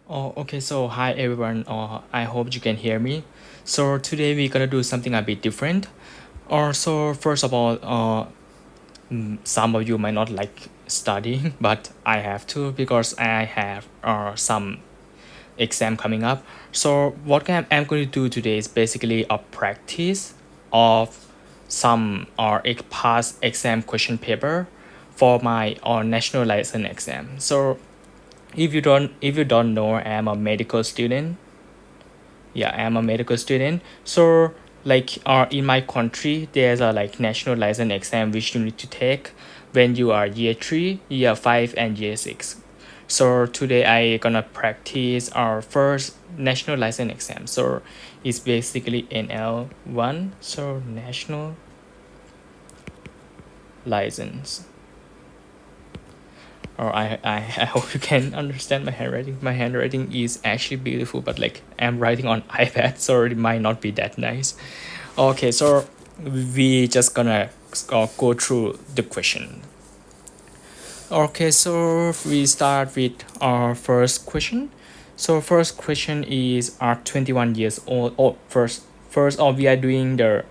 Oh, okay. So hi everyone. I hope you can hear me. So today we're gonna do something a bit different. So first of all, some of you might not like studying, but I have to because I have some exam coming up. So what I'm going to do today is basically a practice of some past exam question paper for my national license exam. So if you don't know, I'm a medical student. Yeah, I'm a medical student. So in my country there's a national license exam which you need to take when you are year 3, year 5, and year 6. So today I gonna practice our first national license exam. So it's basically NL1, so national license. Or I hope you can understand my handwriting. My handwriting is actually beautiful, but I'm writing on iPad, so it might not be that nice. Okay, so we just gonna go through the question. Okay, so we start with our first question. So first question is, are 21 years old? Oh, we are doing the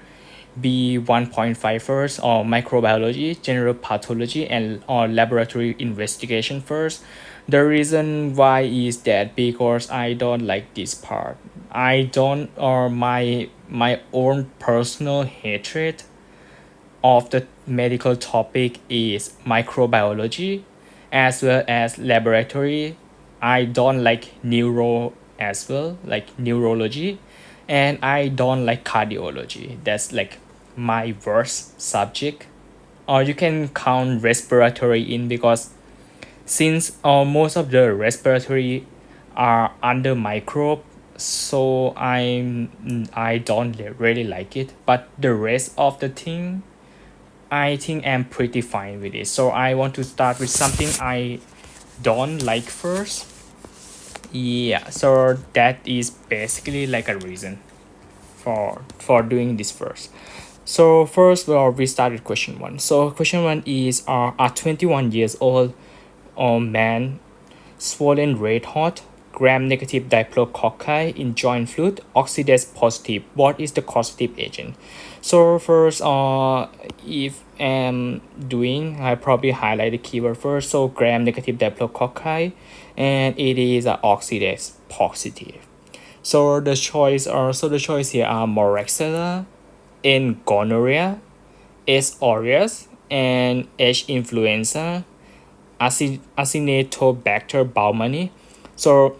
B.1.5 first, or microbiology, general pathology, and or laboratory investigation first. The reason why is that because I don't like this part. I don't, or my own personal hatred of the medical topic is microbiology as well as laboratory. I don't like neuro as well, like neurology, and I don't like cardiology. That's my worst subject. Or you can count respiratory in because since most of the respiratory are under microbe, so I don't really like it. But the rest of the thing, I think I'm pretty fine with it. So I want to start with something I don't like first. Yeah, so that is basically like a reason for doing this first. So first, we start with question one. So question one is, a 21 years old man swollen red hot, gram negative diplococci in joint fluid, oxidase positive. What is the causative agent? So first, if I'm doing, I probably highlight the keyword first. So gram negative diplococci, and it is oxidase positive. So the choice here are Moraxella, N. gonorrhea, S. aureus, and H. influenza, Acinetobacter baumannii. So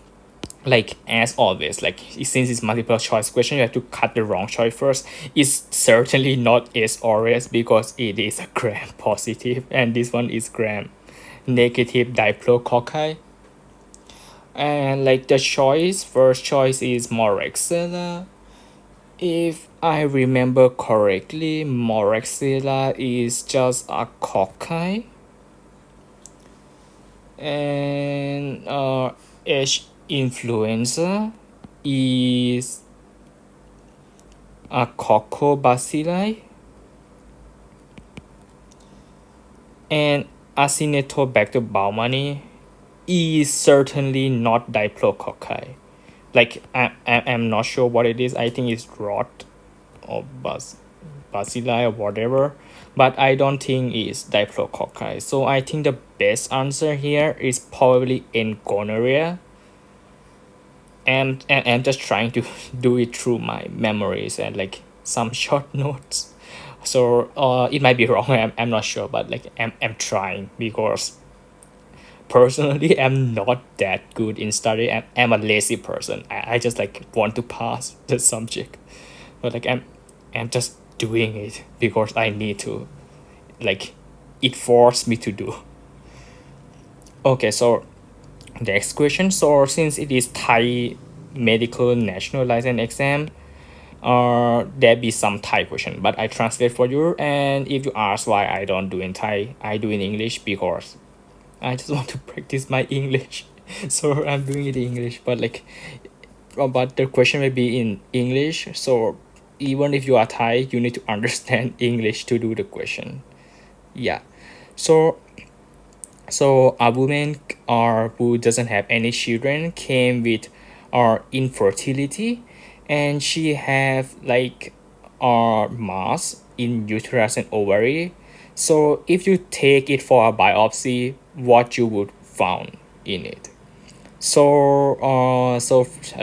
as always, since it's multiple choice question, you have to cut the wrong choice first. It's certainly not S. aureus because it is a gram positive, and this one is gram negative diplococci. And the first choice is Moraxella. If I remember correctly, Moraxella is just a cocci, and H. influenza is a coccobacilli, and Acinetobacter baumannii is certainly not diplococci. I'm not sure what it is. I think it's rot or bacilli or whatever, but I don't think it's diplococci. So I think the best answer here is probably in gonorrhea. And I'm just trying to do it through my memories and some short notes. So it might be wrong. I'm not sure, but I'm trying because personally I'm not that good in study. I'm a lazy person. I just want to pass the subject, but I'm just doing it because I need to, it forced me to do. Okay, so next question. So since it is Thai medical national license exam, there be some Thai question, but I translate for you. And if you ask why I don't do in Thai, I do in English because I just want to practice my English. So I'm doing it in English, but but the question may be in English. So even if you are Thai, you need to understand English to do the question. Yeah. So So a woman who doesn't have any children came with infertility, and she have like mass in uterus and ovary. So if you take it for a biopsy, what you would found in it? So a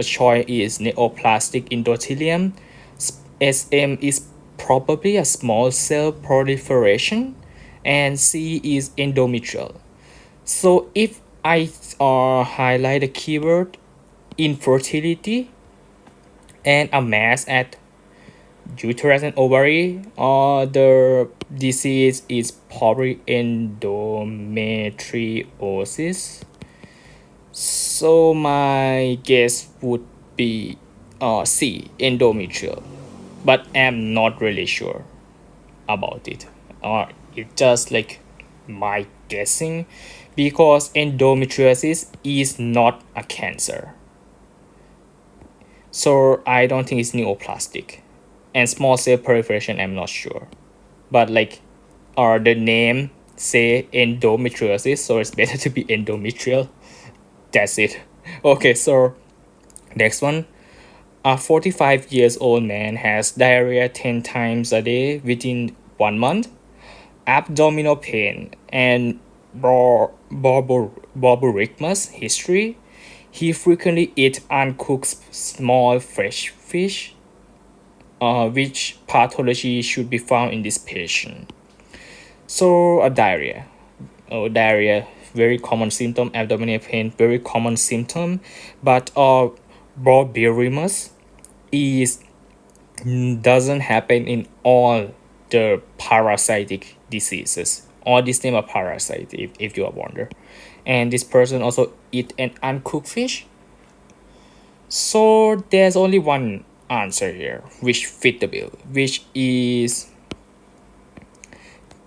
choice is neoplastic endothelium. SM is probably a small cell proliferation, and C is endometrial. So if I highlight the keyword infertility and a mass at uterus and ovary, the disease is probably endometriosis. So my guess would be C, endometrial, but I'm not really sure about it. It's just like my guessing, because endometriosis is not a cancer. So I don't think it's neoplastic. And small cell proliferation, I'm not sure. But like, the name say endometriosis, so it's better to be endometrial. That's it. Okay, so next one. A 45 years old man has diarrhea 10 times a day within 1 month, abdominal pain, and borborygmus history. He frequently eats uncooked small fresh fish. Which pathology should be found in this patient? So, diarrhea. Diarrhea, very common symptom. Abdominal pain, very common symptom. But borborygmus is doesn't happen in all the parasitic diseases. All these name are parasite, if you are wonder. And this person also eat an uncooked fish. So there's only one answer here which fit the bill, which is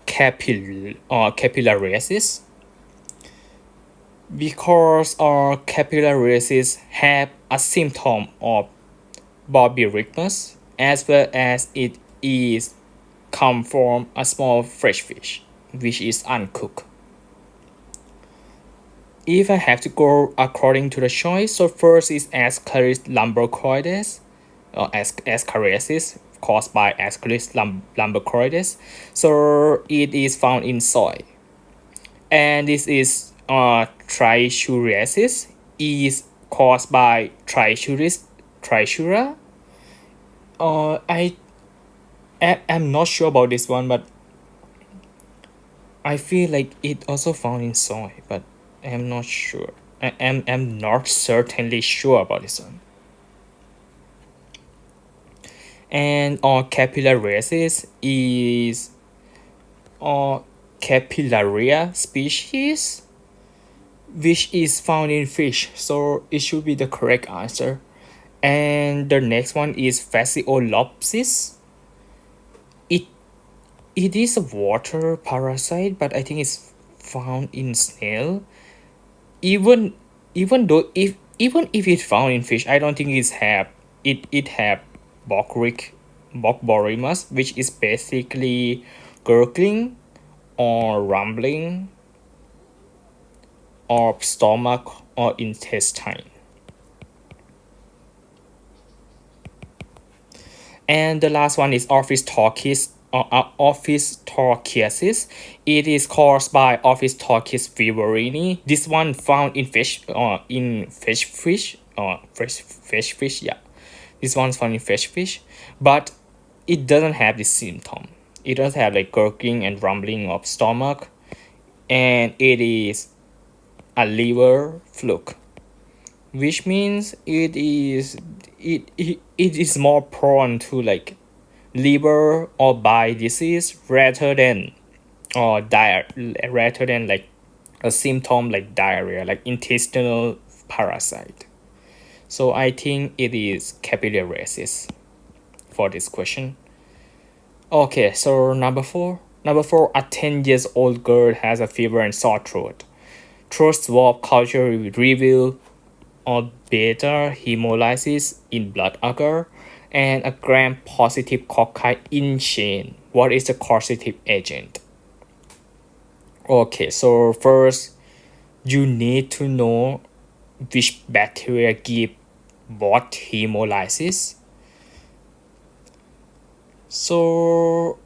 capillariasis, because capillariasis have a symptom of borborygmus, as well as it is come from a small fresh fish which is uncooked. If I have to go according to the choice, so first is Ascaris lumbricoides, or ascariasis caused by Ascaris lumbricoides. So it is found in soy. And this is trichuriasis is caused by trichura. I'm not sure about this one, but I feel like it also found in soy, but I'm not sure. I'm not certainly sure about this one. And capillariasis is capillaria species, which is found in fish, so it should be the correct answer. And the next one is fasciolopsis. It is a water parasite, but I think it's found in snail. Even though even if it's found in fish, I don't think it have borborygmus, which is basically gurgling or rumbling or stomach or intestine. And the last one is Opisthochiasis. It is caused by Opisthochis vivarini. This one found in fish, fresh fish. Yeah, this one's found in fresh fish, but it doesn't have this symptom. It does have like gurgling and rumbling of stomach, and it is a liver fluke, which means it is more prone to like liver or bile disease rather than like a symptom like diarrhea, like intestinal parasite. So I think it is capillariasis for this question. Okay, so number four, a 10 years old girl has a fever and sore throat. Throat swab culture reveal beta hemolysis in blood agar and a gram-positive cocci in chain. What is the causative agent? Okay, so first you need to know which bacteria give what hemolysis. So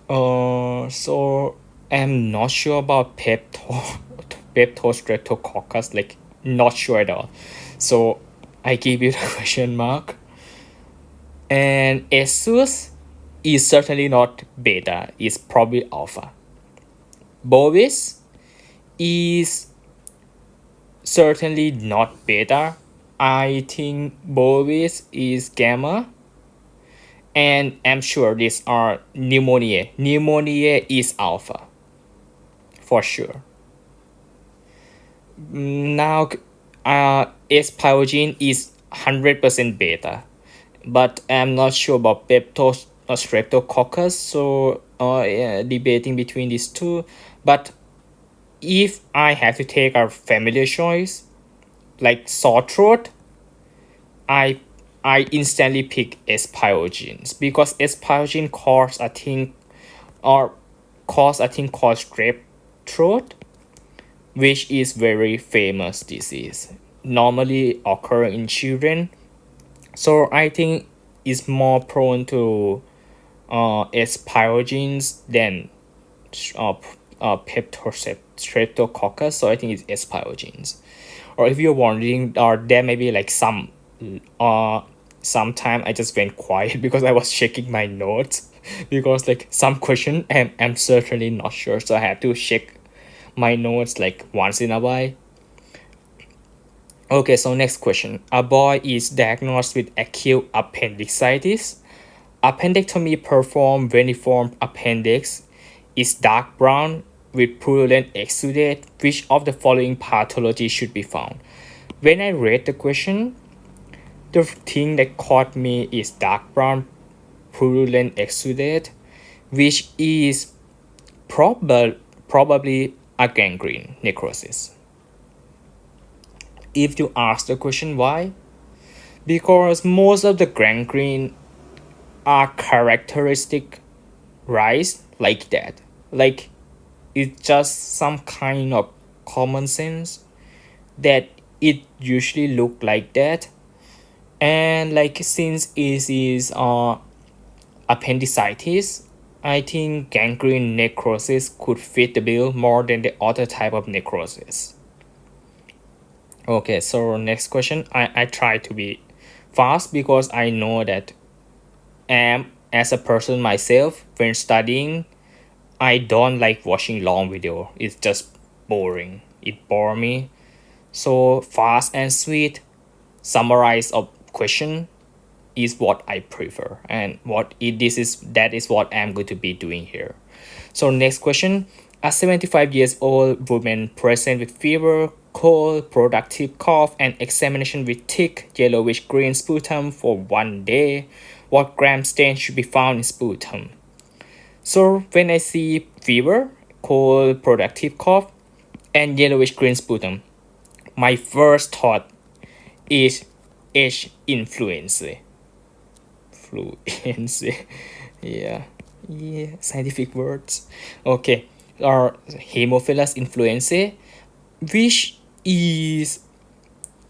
so I'm not sure about Peptostreptococcus, like not sure at all. So I give you the question mark. And Asus is certainly not beta, it's probably alpha. Bovis is certainly not beta. I think Bovis is gamma. And I'm sure these are pneumonia. Pneumonia is alpha for sure. Now, S pyrogen is 100% beta, but I'm not sure about Streptococcus, so yeah, debating between these two. But if I have to take a familiar choice, like sore throat, I I instantly pick S pyrogens because S pyrogen cause I think called strep throat, which is very famous disease, normally occur in children. So I think it's more prone to Aspergillus than Streptococcus. So I think it's Aspergillus. Or if you're wondering, or there may be like sometime I just went quiet because I was checking my notes because like some question I'm certainly not sure, so I had to check my notes like once in a while. Okay, so next question. A boy is diagnosed with acute appendicitis. Appendectomy performed when the formed appendix is dark brown with purulent exudate. Which of the following pathology should be found? When I read the question, the thing that caught me is dark brown purulent exudate, which is probably a gangrene necrosis. If you ask the question why, because most of the gangrene are characteristic rise like that, like it's just some kind of common sense that it usually look like that. And like since it is appendicitis, I think gangrene necrosis could fit the bill more than the other type of necrosis. Okay, so next question. I try to be fast because I know that as a person myself, when studying, I don't like watching long video. It's just boring. It bore me. So fast and sweet summarize of question is what I prefer, and that is what I'm going to be doing here. So next question. A 75 years old woman present with fever, cold, productive cough, and examination with thick yellowish green sputum for 1 day. What gram stain should be found in sputum? So when I see fever, cold, productive cough, and yellowish green sputum, my first thought is H influenza. Fluency. Yeah. Yeah. Scientific words. Okay. Or Haemophilus influenzae, which is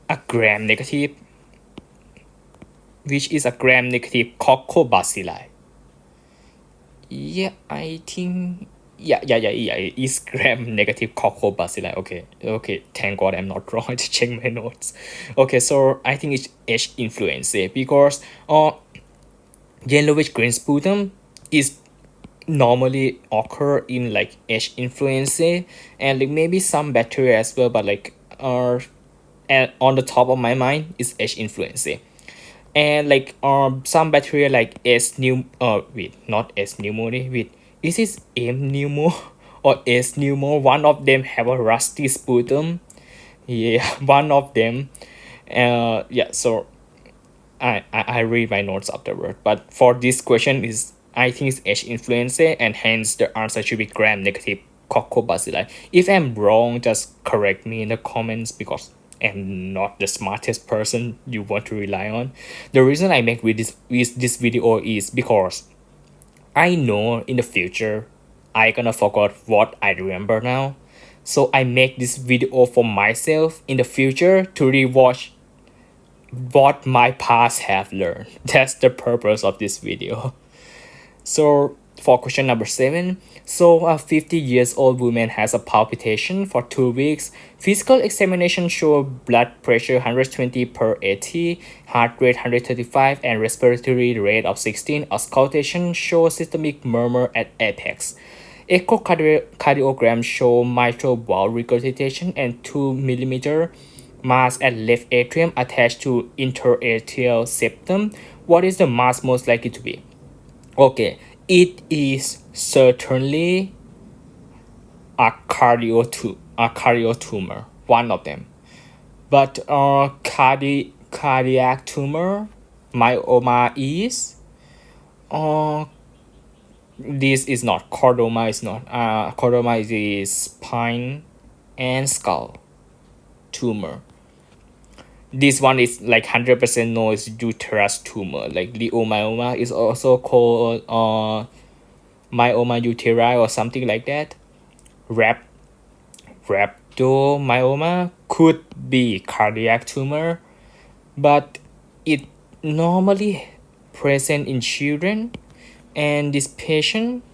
a gram negative, coccobacilli. Yeah, I think yeah. It's gram negative coccobacilli. Okay. Thank God I'm not wrong. I just check my notes. Okay, so I think it's H influenzae because yellowish green sputum is normally occur in like H influenzae and like maybe some bacteria as well, but like and on the top of my mind is H influenzae. And like some bacteria like not S pneumoniae, is this M pneumo or S pneumo? One of them have a rusty sputum. Yeah, one of them. Yeah, so I read my notes afterward. But for this question is I think it's H influenzae, and hence the answer should be gram negative coccobacilli. If I'm wrong, just correct me in the comments because I'm not the smartest person you want to rely on. The reason I make with this video is because I know in the future I gonna forget what I remember now. So I make this video for myself in the future to rewatch what my past have learned. That's the purpose of this video. So for question number 7, so a 50 years old woman has a palpitation for 2 weeks. Physical examination show blood pressure 120 per 80, heart rate 135, and respiratory rate of 16. Auscultation shows systemic murmur at apex. Echocardiogram show mitral valve regurgitation and 2 millimeter mass at left atrium attached to interatrial septum. What is the mass most likely to be? Okay, it is certainly a cardio tumor, one of them. But cardiac tumor, myoma is this is not. Chordoma is not. Chordoma is spine and skull tumor. This one is like 100% no, it's uterus tumor. Like leiomyoma is also called myoma uteri or something like that. Rhabdomyoma could be cardiac tumor, but it normally present in children, and this patient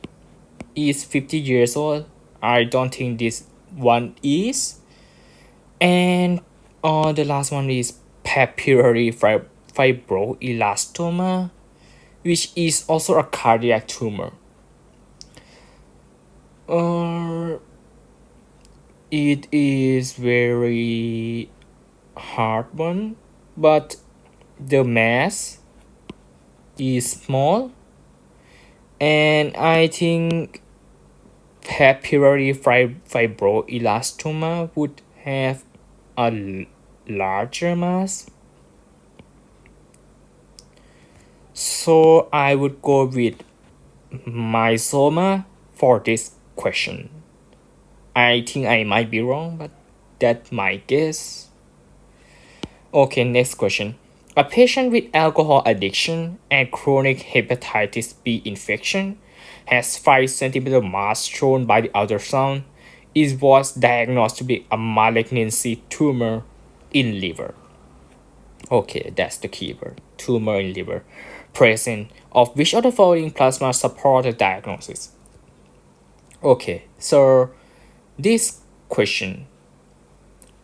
is 50 years old. I don't think this one is. And the last one is papillary fibroelastoma, which is also a cardiac tumor. It is very hard one, but the mass is small, and I think papillary fibroelastoma would have a larger mass. So I would go with myxoma for this question. I think I might be wrong, but that's my guess. Okay, next question. A patient with alcohol addiction and chronic hepatitis B infection has 5 centimeter mass shown by the ultrasound. It was diagnosed to be a malignancy tumor in liver. Okay, that's the keyword. Tumor in liver. Present of which of the following plasma support the diagnosis? Okay, so this question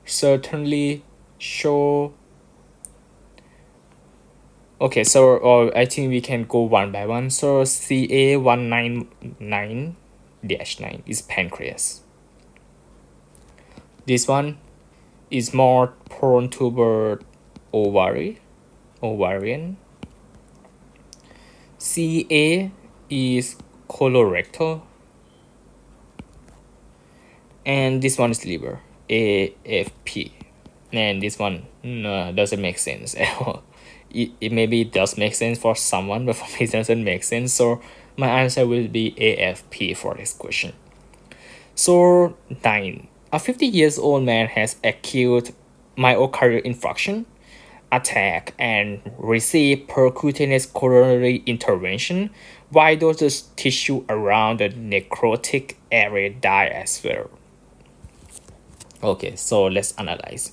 certainly show. Okay, so I think we can go one by one. So CA199-9 is pancreas. This one is more prone toward ovarian. CA is colorectal. And this one is liver, AFP. And this one doesn't make sense at all. It maybe does make sense for someone, but for me it doesn't make sense. So my answer will be AFP for this question. So 9. A 50 years old man has acute myocardial infarction attack and receive percutaneous coronary intervention. Why does the tissue around the necrotic area die as well? Okay, so let's analyze.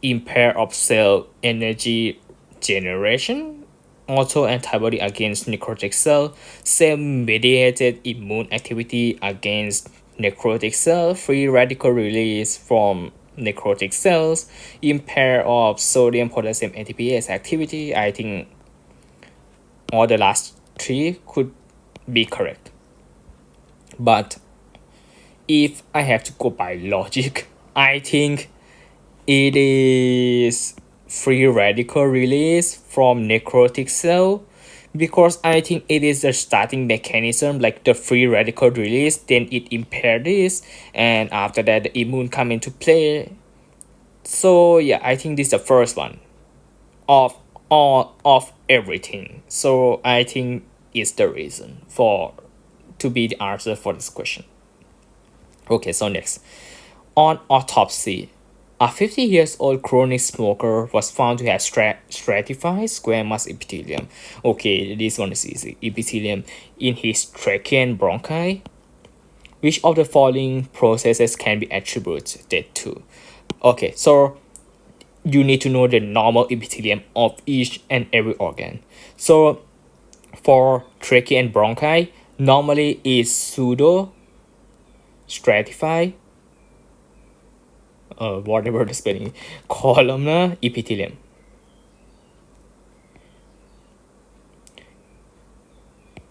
Impair of cell energy generation, autoantibody against necrotic cell, cell-mediated immune activity against necrotic cell, free radical release from necrotic cells, impair of sodium potassium ATPase activity. I think all the last 3 could be correct. But if I have to go by logic, I think it is free radical release from necrotic cell, because I think it is the starting mechanism, like the free radical release, then it impair this, and after that the immune come into play. So yeah, I think this is the first one of all of everything. So I think it's the reason to be the answer for this question. Okay, so next. On autopsy, a 50 years old chronic smoker was found to have stratified squamous epithelium. Okay, this one is easy. Epithelium in his trachea and bronchi. Which of the following processes can be attributed to? Okay, so you need to know the normal epithelium of each and every organ. So for trachea and bronchi, normally is pseudo stratified, whatever the spelling, columnar epithelium.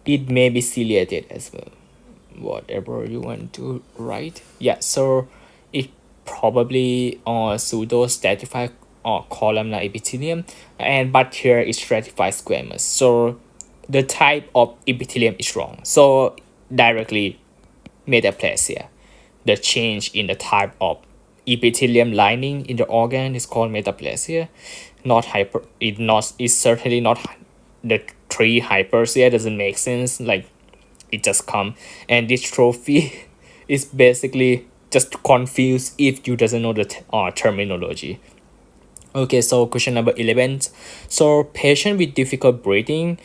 It may be ciliated as well, whatever you want to write. Yeah, so it probably pseudo stratified or columnar epithelium, and but here is stratified squamous. So the type of epithelium is wrong. So directly metaplasia. The change in the type of epithelium lining in the organ is called metaplasia. Not hyper. It not. It's certainly not the three hyperplasia. Doesn't make sense. Like it just come, and dystrophy is basically just to confuse if you doesn't know the terminology. Okay, so question number 11. So patient with difficult breathing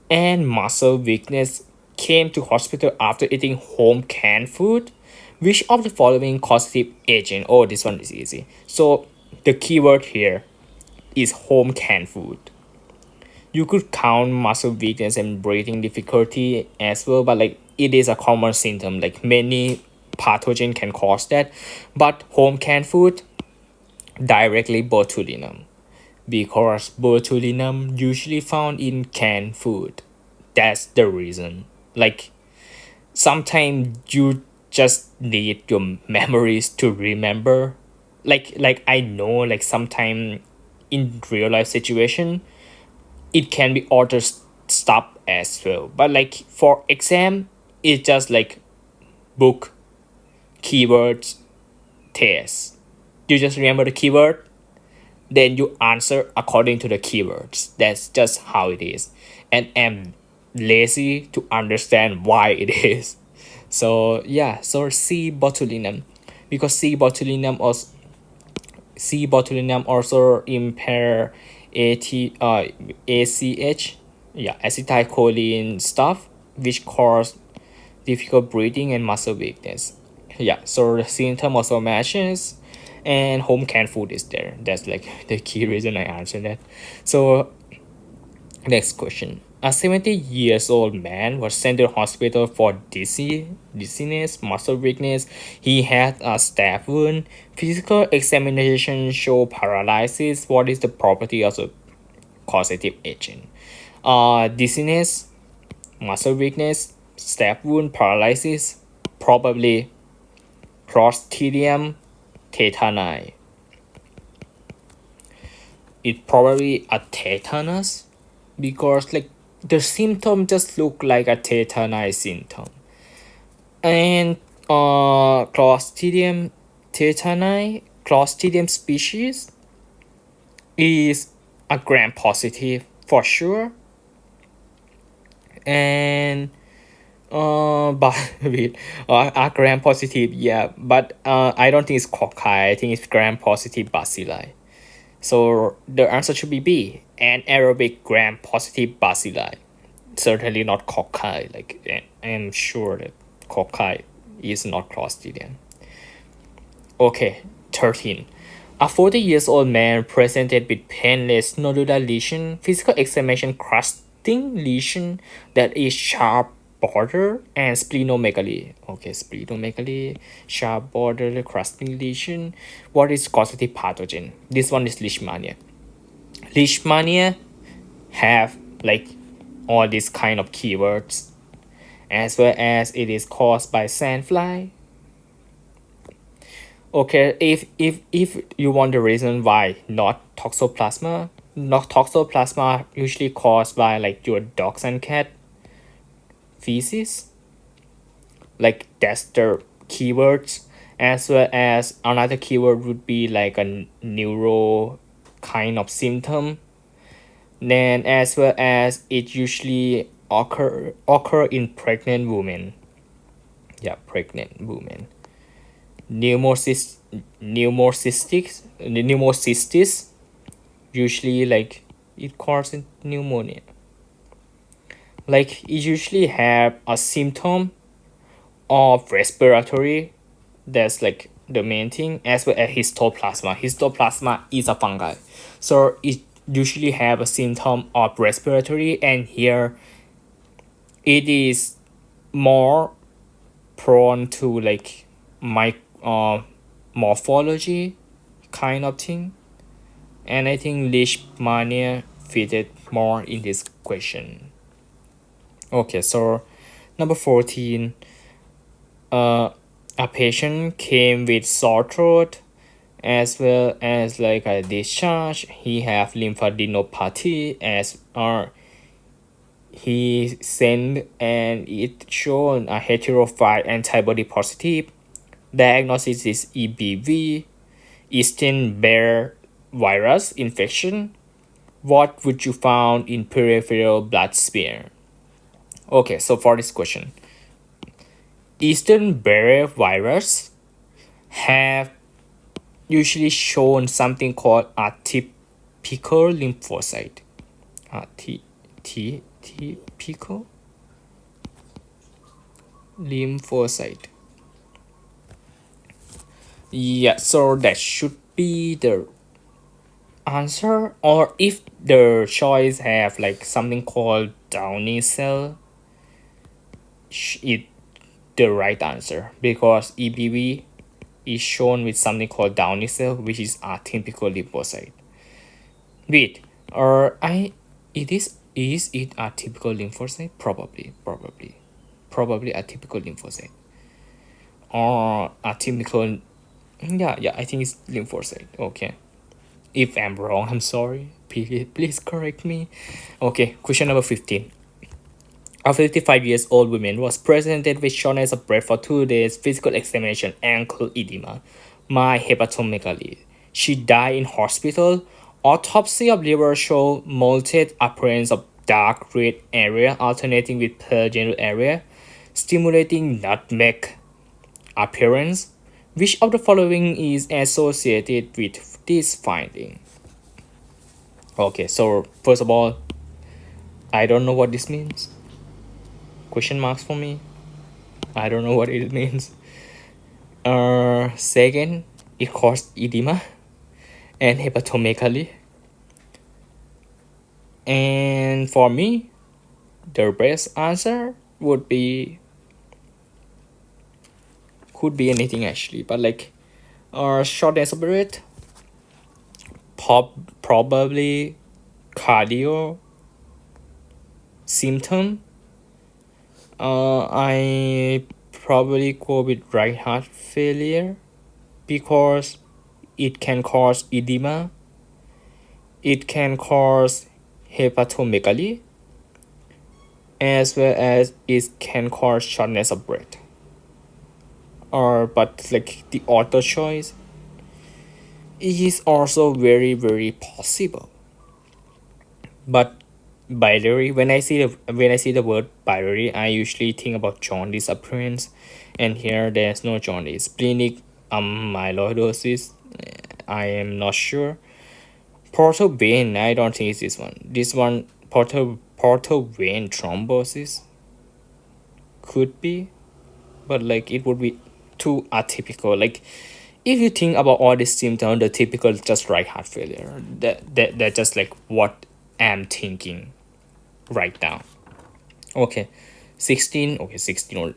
and muscle weakness came to hospital after eating home canned food. Which of the following causative agent? Oh, this one is easy. So the keyword here is home canned food. You could count muscle weakness and breathing difficulty as well, but like it is a common symptom. Like many pathogen can cause that, but home canned food directly botulinum, because botulinum usually found in canned food. That's the reason. Like sometimes you just need your memories to remember. Like I know, like sometime in real life situation it can be auto stop as well, but like for exam it's just like book keywords test. You just remember the keyword, then you answer according to the keywords. That's just how it is, and I'm lazy to understand why it is. So yeah, so C botulinum, because C botulinum also impair ACH, yeah, acetylcholine stuff, which cause difficult breathing and muscle weakness. Yeah, so the symptom also matches, and home canned food is there. That's like the key reason I answered that. So next question. A 70 years old man was sent to the hospital for dizziness, muscle weakness. He had a stab wound. Physical examination show paralysis. What is the property of a causative agent? Dizziness, muscle weakness, stab wound, paralysis. Probably Clostridium tetani. It probably a tetanus, because like the symptom just look like a tetanus symptom. And Clostridium tetani, Clostridium species is a gram positive for sure. And but wait, a gram positive, yeah, but I don't think it's cocci. I think it's gram positive bacilli. So the answer should be B, anaerobic gram positive bacilli. Certainly not cocci. Like I'm sure that cocci is not Clostridium. Okay, 13. A 40 years old man presented with painless nodular lesion, physical examination crusting lesion that is sharp border, and splenomegaly. Okay, splenomegaly, sharp border, crusting lesion. What is causative pathogen? This one is leishmania. Leishmania have like all these kind of keywords, as well as it is caused by sandfly. Okay, if you want the reason why not toxoplasma, not toxoplasma usually caused by like your dogs and cat feces. Like that's the keywords, as well as another keyword would be like a neuro kind of symptom. Then as well as it usually occur in pregnant women. Yeah, pregnant women. Pneumocystis usually like it causes pneumonia. Like it usually have a symptom of respiratory. That's like the main thing, as well as histoplasma. Histoplasma is a fungi, so it usually have a symptom of respiratory, and here it is more prone to like morphology kind of thing, and I think leishmania fitted more in this question. Okay, so number 14, a patient came with sore throat as well as like a discharge. He have lymphadenopathy as he sent and it shown a heterophile antibody positive. Diagnosis is EBV, Epstein-Barr virus infection. What would you found in peripheral blood smear? Okay, so for this question, Epstein-Barr virus have usually shown something called atypical lymphocyte. Atypical lymphocyte. Yeah, so that should be the answer. Or if the choice have like something called Downy cell, it the right answer, because EBV is shown with something called Downy cell, which is atypical lymphocyte. Wait, or is it a typical lymphocyte? Probably a typical lymphocyte, or atypical. Yeah, I think it's lymphocyte. Okay, if I'm wrong, I'm sorry. Please correct me. Okay, question number 15. A 55-year-old woman was presented with shortness of breath for 2 days, physical examination, ankle edema, mild hepatomegaly. She died in hospital. Autopsy of liver showed molted appearance of dark red area alternating with pale general area, stimulating nutmeg appearance. Which of the following is associated with this finding? Okay, so first of all, I don't know what this means. Question marks for me. I don't know what it means. Second, it caused edema and hepatomegaly. And for me, the best answer would be, could be anything actually, but like shortness of breath, probably cardio symptom. I probably go with right heart failure because it can cause edema, it can cause hepatomegaly, as well as it can cause shortness of breath. But like the author choice is also very possible. But biliary, when I see the word biliary, I usually think about jaundice appearance, and here there's no jaundice. Splenic amyloidosis, I am not sure. Portal vein, I don't think it's this one. This one, portal vein thrombosis, could be, but like it would be too atypical. Like if you think about all these symptoms, the typical just right heart failure. That's just like what I'm thinking right now. Okay, 16. Okay, 16.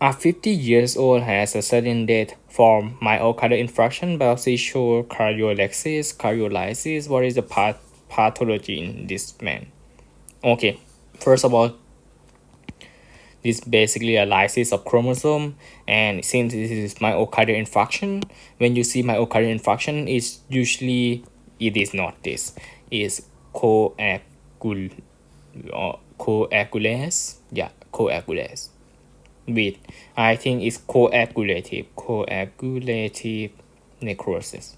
A 50 years old has a sudden death from myocardial infarction, biopsy cardiolexis. What is the pathology in this man? Okay, first of all, this is basically a lysis of chromosome, and since this is myocardial infarction, when you see myocardial infarction, it's usually, it is not this, is coagulase. Yeah, coagulase. Wait, I think it's coagulative necrosis.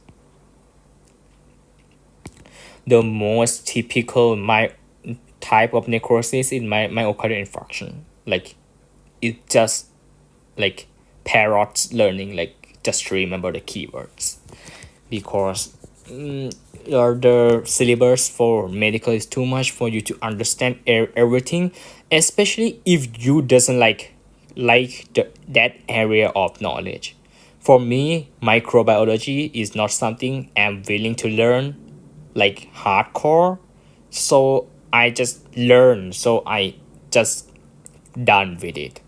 The most typical type of necrosis in myocardial infarction. Like it just like parrots learning, like just to remember the keywords, because the syllabus for medical is too much for you to understand everything, especially if you doesn't like like that area of knowledge. For me, microbiology is not something I'm willing to learn like hardcore. So I just learn. So I just done with it.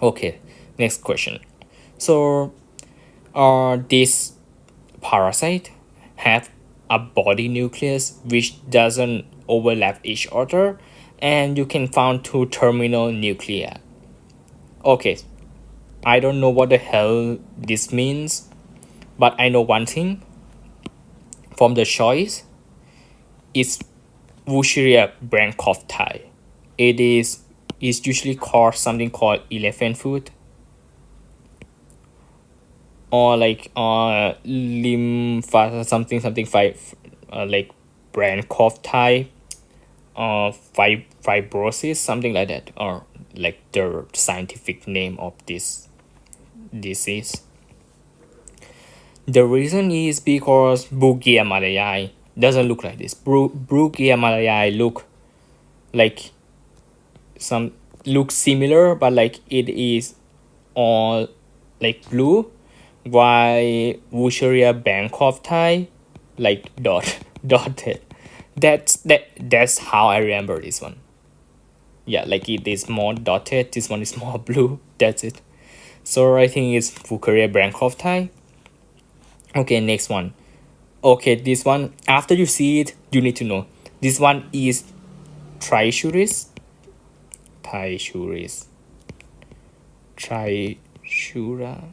Okay, next question. So, this parasite have a body nucleus which doesn't overlap each other, and you can find two terminal nuclei. Okay, I don't know what the hell this means, but I know one thing from the choice. It's Wucheria brachyphyta. It is usually called something called elephant foot, or like lymph something five, like brachyphyta, fibrosis, something like that, or like the scientific name of this disease. The reason is because Brugia malayi doesn't look like this. Brugia malayi like some look similar, but like it is all like blue, while Wucheria brachyphyta like dotted. That's how I remember this one. Yeah, like it is more dotted. This one is more blue. That's it. So I think it's Wucheria brachyphyta. Okay, next one. Okay, this one, after you see it, you need to know. This one is Trichuris. Trichuris. Trichura.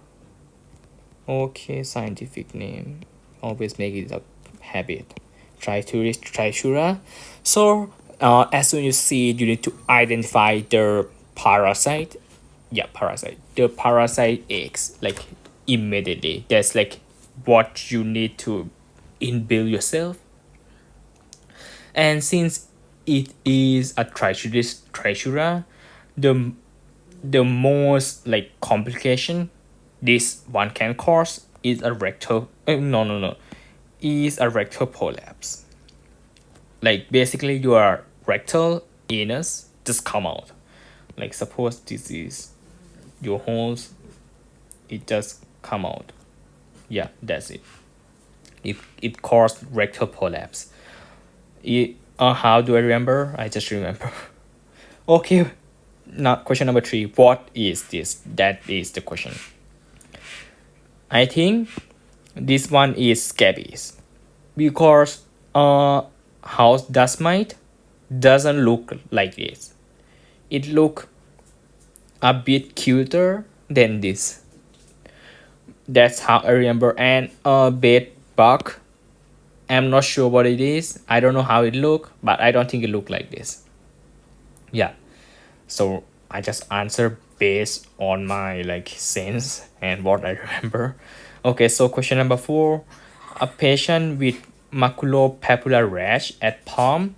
Okay, scientific name. Always make it a habit. Trichura. So, as soon as you see it, you need to identify the parasite. Yeah, parasite. The parasite eggs, like immediately. That's like what you need to inbuild yourself. And since it is a trichura, the the most like complication this one can cause is a rectal no is a rectal prolapse. Like basically your rectal anus just come out. Like suppose this is your holes, it just come out. Yeah, that's it. It caused rectal prolapse. How do I remember? I just remember. Okay, now question number 3. What is this? That is the question. I think this one is scabies, because house dust mite doesn't look like this. It look a bit cuter than this. That's how I remember. And a bed bug, I'm not sure what it is. I don't know how it look, but I don't think it look like this. Yeah. So I just answer based on my like sense and what I remember. Okay, so question number 4. A patient with maculopapular rash at palm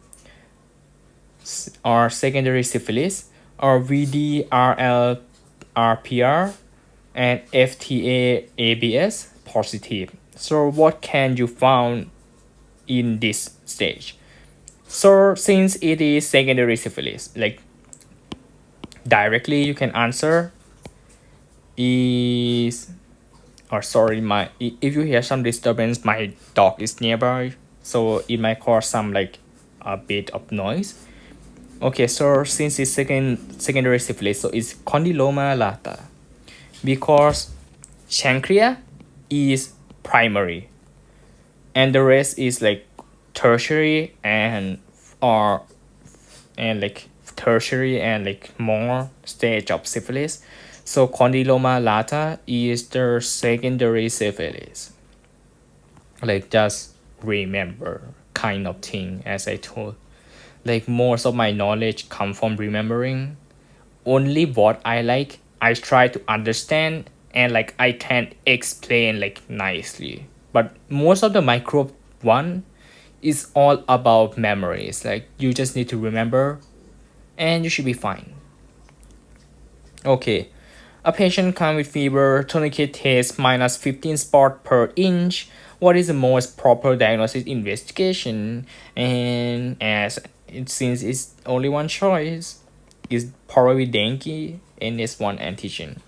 or secondary syphilis or VDRL RPR and FTA ABS positive. So what can you found in this stage? So since it is secondary syphilis, like directly you can answer is, or sorry, my if you hear some disturbance, my dog is nearby, so it might cause some like a bit of noise. Okay, so since it's secondary syphilis, so it's condyloma lata, because chancrea is primary and the rest is like tertiary and like tertiary and like more stage of syphilis. So condyloma lata is the secondary syphilis. Like just remember kind of thing, as I told. Like most of my knowledge come from remembering. Only what I like, I try to understand and like I can explain like nicely. But most of the microbe one is all about memories. Like you just need to remember and you should be fine. Okay. A patient comes with fever, tourniquet test minus 15 spot per inch. What is the most proper diagnosis investigation? And as it since it's only one choice, is probably dengue, NS1 antigen.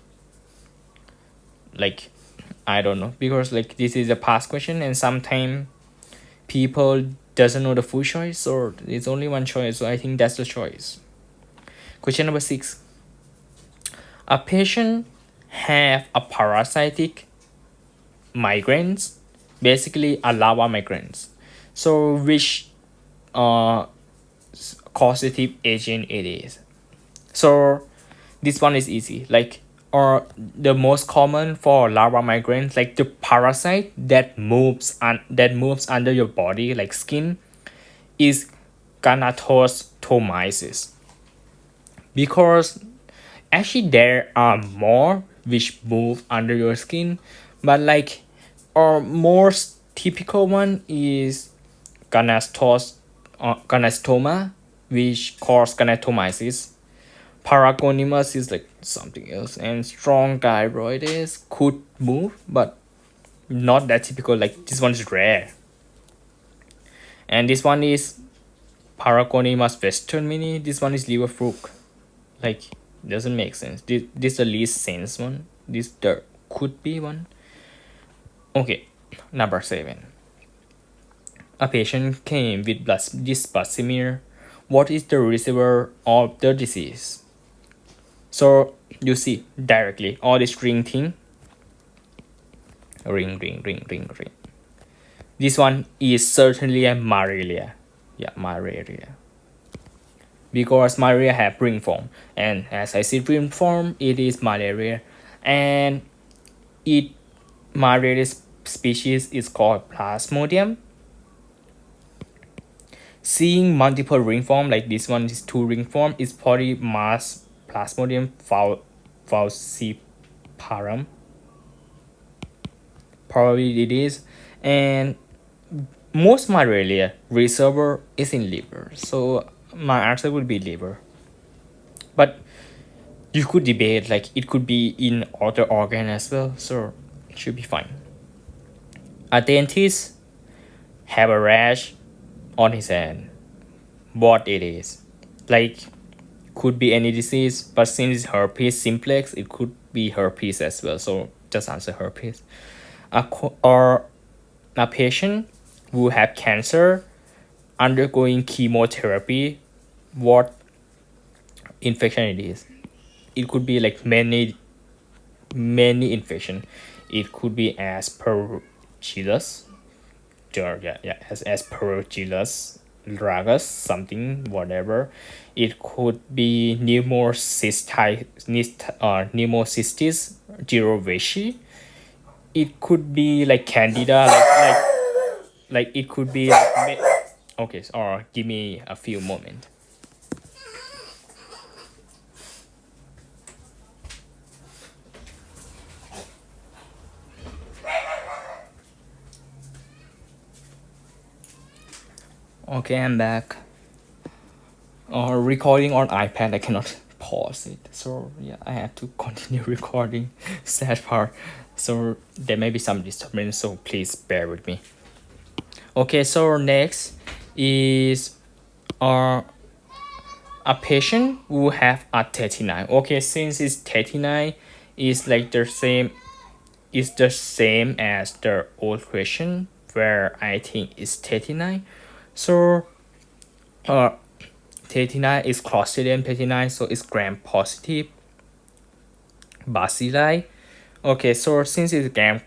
Like, I don't know, because like this is a past question and sometimes people doesn't know the full choice, or it's only one choice, so I think that's the choice. Question number 6. A patient have a parasitic migraines, basically a lava migraines. So which causative agent it is? So this one is easy, like, or the most common for larva migraines, like the parasite that moves under your body like skin, is Ganatostomiasis. Because actually there are more which move under your skin, but like our most typical one is ganastoma, which cause ganatomiasis. Paragonimus is like something else, and strong thyroides could move, but not that typical. Like this one is rare, and this one is Paragonimus western mini. This one is liver fluke. Like, doesn't make sense. This the least sense one. This there could be one. Okay, number 7. A patient came with this blood smear. What is the receiver of the disease? So you see directly all this ring thing. Ring. This one is certainly a malaria. Yeah, malaria. Because malaria have ring form, and as I see ring form, it is malaria, and it malaria species is called Plasmodium. Seeing multiple ring form, like this one is 2 ring form, is polymass Plasmodium falciparum. Probably it is, and most malaria reservoir is in liver, so my answer would be liver. But you could debate, like it could be in other organ as well, so it should be fine. A dentist have a rash on his hand. What it is? Like, could be any disease, but since it's herpes simplex, it could be herpes as well, so just answer herpes. Or a patient who have cancer undergoing chemotherapy, what infection it is? It could be like many infection. It could be aspergillus, as aspergillus ragus, something, whatever. It could be pneumocystis jirovecii. It could be like candida, like it could be like okay, or give me a few moments. Okay, I'm back. Recording on iPad, I cannot pause it, so yeah, I have to continue recording. Sad part. So there may be some disturbance, so please bear with me. Okay, so next is a patient who have a 39. Okay, since it's 39, is like the same as the old question where I think it's 39. So 39 is Clostridium 39, so it's gram positive bacilli. Okay, so since it's gram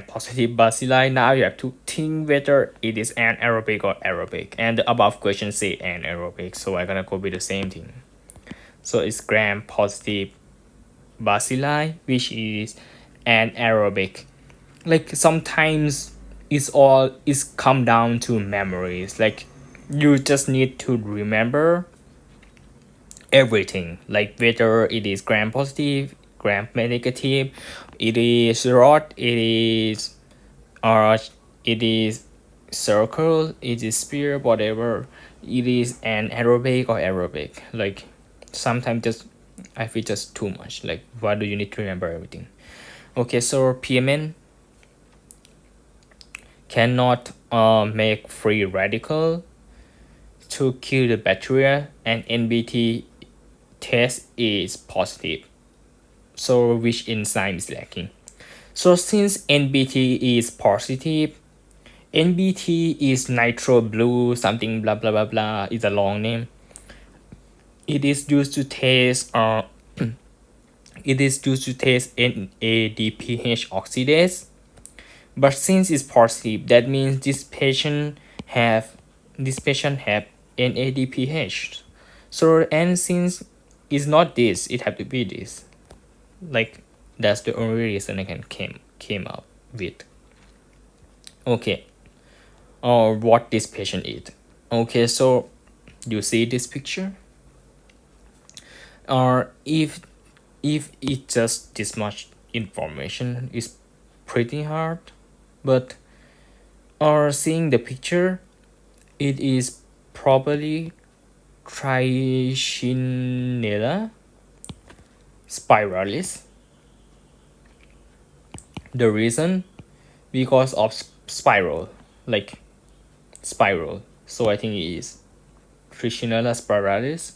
positive bacilli, now you have to think whether it is anaerobic or aerobic, and the above question say anaerobic, so I'm gonna go with the same thing. So it's gram positive bacilli, which is anaerobic. Like sometimes it's come down to memories. Like you just need to remember everything, like whether it is gram positive, gram negative, it is rod, it is circle, it is sphere, whatever. It is anaerobic or aerobic. Like sometimes just I feel just too much. Like why do you need to remember everything? Okay, so PMN cannot make free radical to kill the bacteria, and NBT test is positive. So which enzyme is lacking? So since NBT is positive, NBT is nitro blue something blah blah blah blah is a long name. It is used to test NADPH oxidase. But since it's positive, that means this patient have NADPH. So and since it's not this, it have to be this. Like that's the only reason I can came up with. Okay. Or what this patient eat. Okay, so you see this picture? Or if it's just this much information is pretty hard, but or seeing the picture, it is probably Trichinella spiralis. The reason because of spiral, like spiral. So I think it is Trichinella spiralis.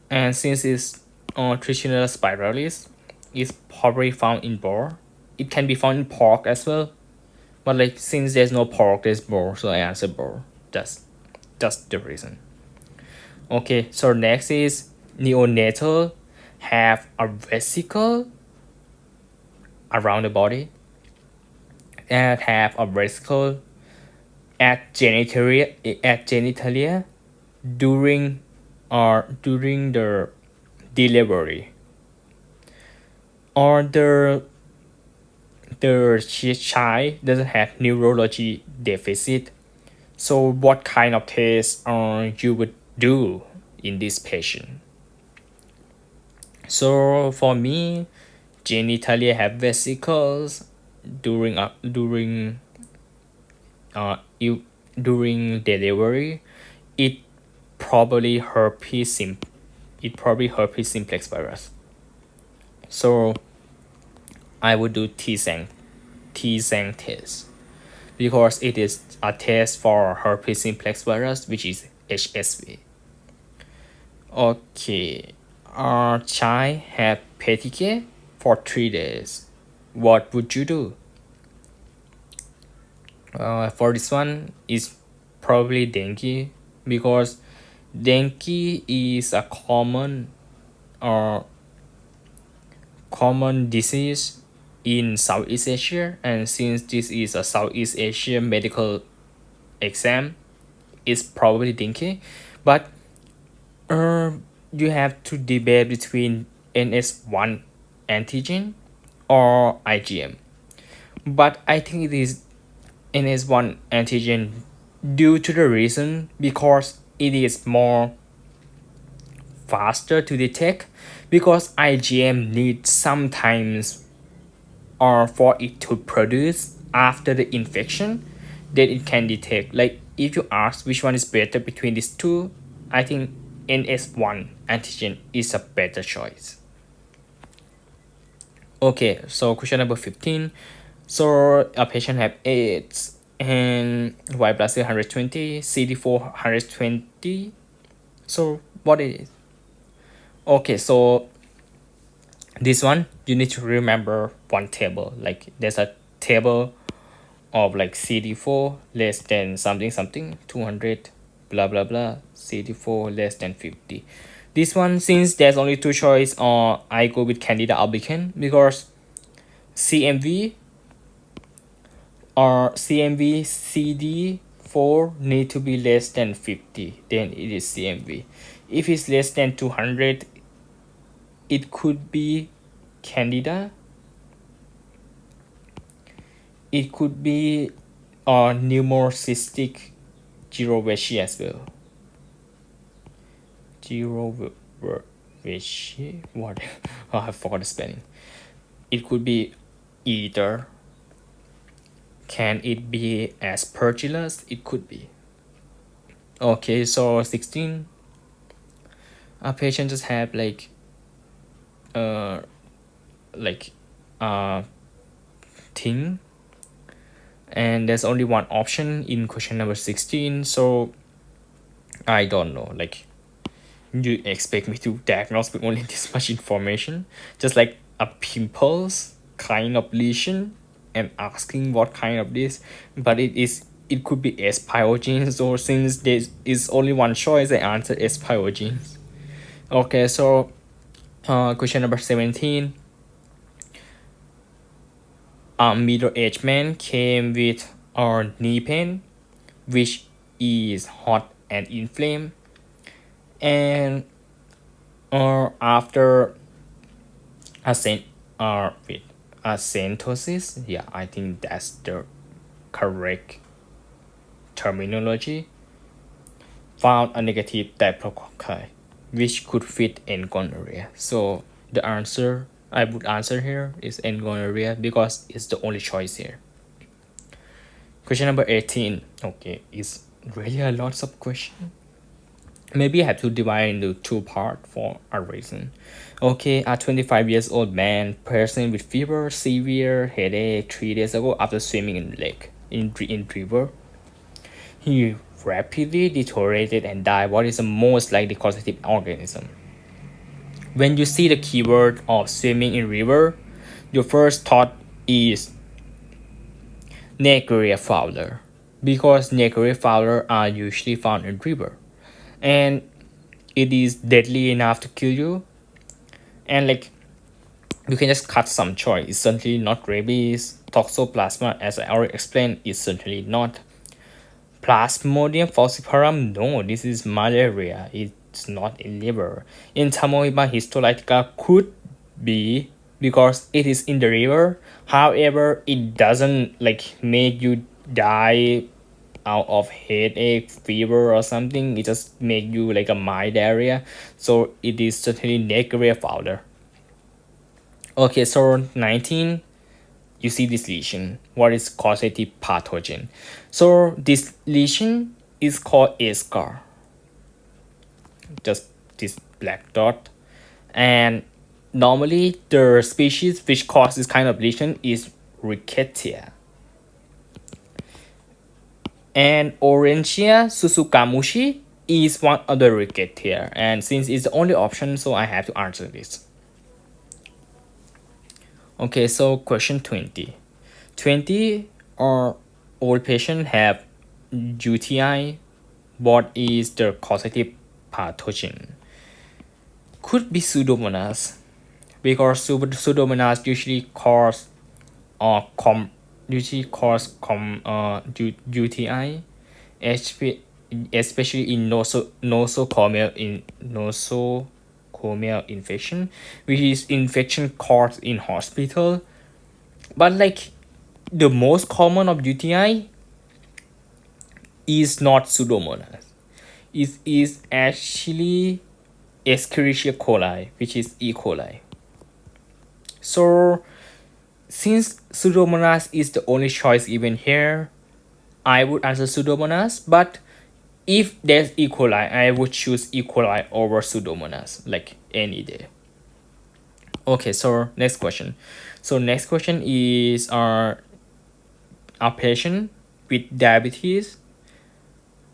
And since it's Trichinella spiralis is probably found in boar, it can be found in pork as well. But like since there's no pork, there's boar, so I answer boar. That's the reason. Okay, so next is neonatal have a vesicle around the body and have a vesicle at genitalia during the delivery, or the child doesn't have neurology deficit. So what kind of test you would do in this patient? So for me, genitalia have vesicles during delivery. It probably herpes simplex virus. So I would do T-Sang test because it is a test for herpes simplex virus, which is HSV. Okay, our child have petechiae for 3 days. What would you do? For this one is probably dengue, because dengue is a common disease in Southeast Asia, and since this is a Southeast Asia medical exam, it's probably dengue. But you have to debate between NS1 antigen or IgM. But I think it is NS1 antigen due to the reason because it is more faster to detect, because IgM needs sometimes or for it to produce after the infection, then it can detect. Like if you ask which one is better between these two, I think NS1 antigen is a better choice. Okay, so question number 15. So a patient have AIDS and white blood cell 120, CD4 120. So what it is? Okay, so this one you need to remember one table. Like there's a table of like CD4 less than something 200 blah blah blah, CD4 less than 50. This one, since there's only two choice, I go with Candida albicans because CMV or CMV CD4 need to be less than 50, then it is CMV. If it's less than 200, it could be Candida. It could be pneumocystic Giroveshi as well. Giroveshi, what? Oh, I forgot the spelling. It could be either. Can it be Aspergillus? It could be. Okay, so 16. A patient just have like thing, and there's only one option in question number 16, so I don't know, like you expect me to diagnose with only this much information? Just like a pimples kind of lesion and asking what kind of this, but it could be S pyogenes, or since there is only one choice, I answer S pyogenes. Okay, so question number 17. A middle-aged man came with knee pain, which is hot and inflamed, and after ascent with ascentosis, yeah, I think that's the correct terminology, found a negative diplococci, which could fit in gonorrhea. So the answer I would answer here is in gonorrhea because it's the only choice here. Question number 18. Okay, it's really a lot of questions. Maybe I have to divide into two parts for a reason. Okay, a 25 years old man person with fever, severe headache 3 days ago after swimming in lake in river. He rapidly deteriorated and died. What is the most likely causative organism? When you see the keyword of swimming in river, your first thought is Negeria fowler, because Negeria fowler are usually found in river, and it is deadly enough to kill you. And like, you can just cut some choice. It's certainly not rabies. Toxoplasma, as I already explained, is certainly not. Plasmodium falciparum, no, this is malaria. It's not in liver. Entamoeba histolytica could be because it is in the liver. However, it doesn't like make you die out of headache, fever, or something. It just make you like a mild diarrhea. So it is certainly Negeria fowler. Okay, so 19, you see this lesion. What is causative pathogen? So this lesion is called a scar. Just this black dot. And normally the species which causes this kind of lesion is Rickettsia. And Orangia susukamushi is one of the Rickettsia. And since it's the only option, so I have to answer this. Okay, so question 20. 20 or old patient have UTI. What is the causative pathogen? Could be Pseudomonas, because Pseudomonas usually cause UTI, especially in nosocomial infection, which is infection caused in hospital. But like, the most common of UTI is not Pseudomonas. It is actually Escherichia coli, which is E. coli. So since Pseudomonas is the only choice given here, I would answer Pseudomonas. But if there's E. coli, I would choose E. coli over Pseudomonas, like any day. Okay, so next question. So next question is a patient with diabetes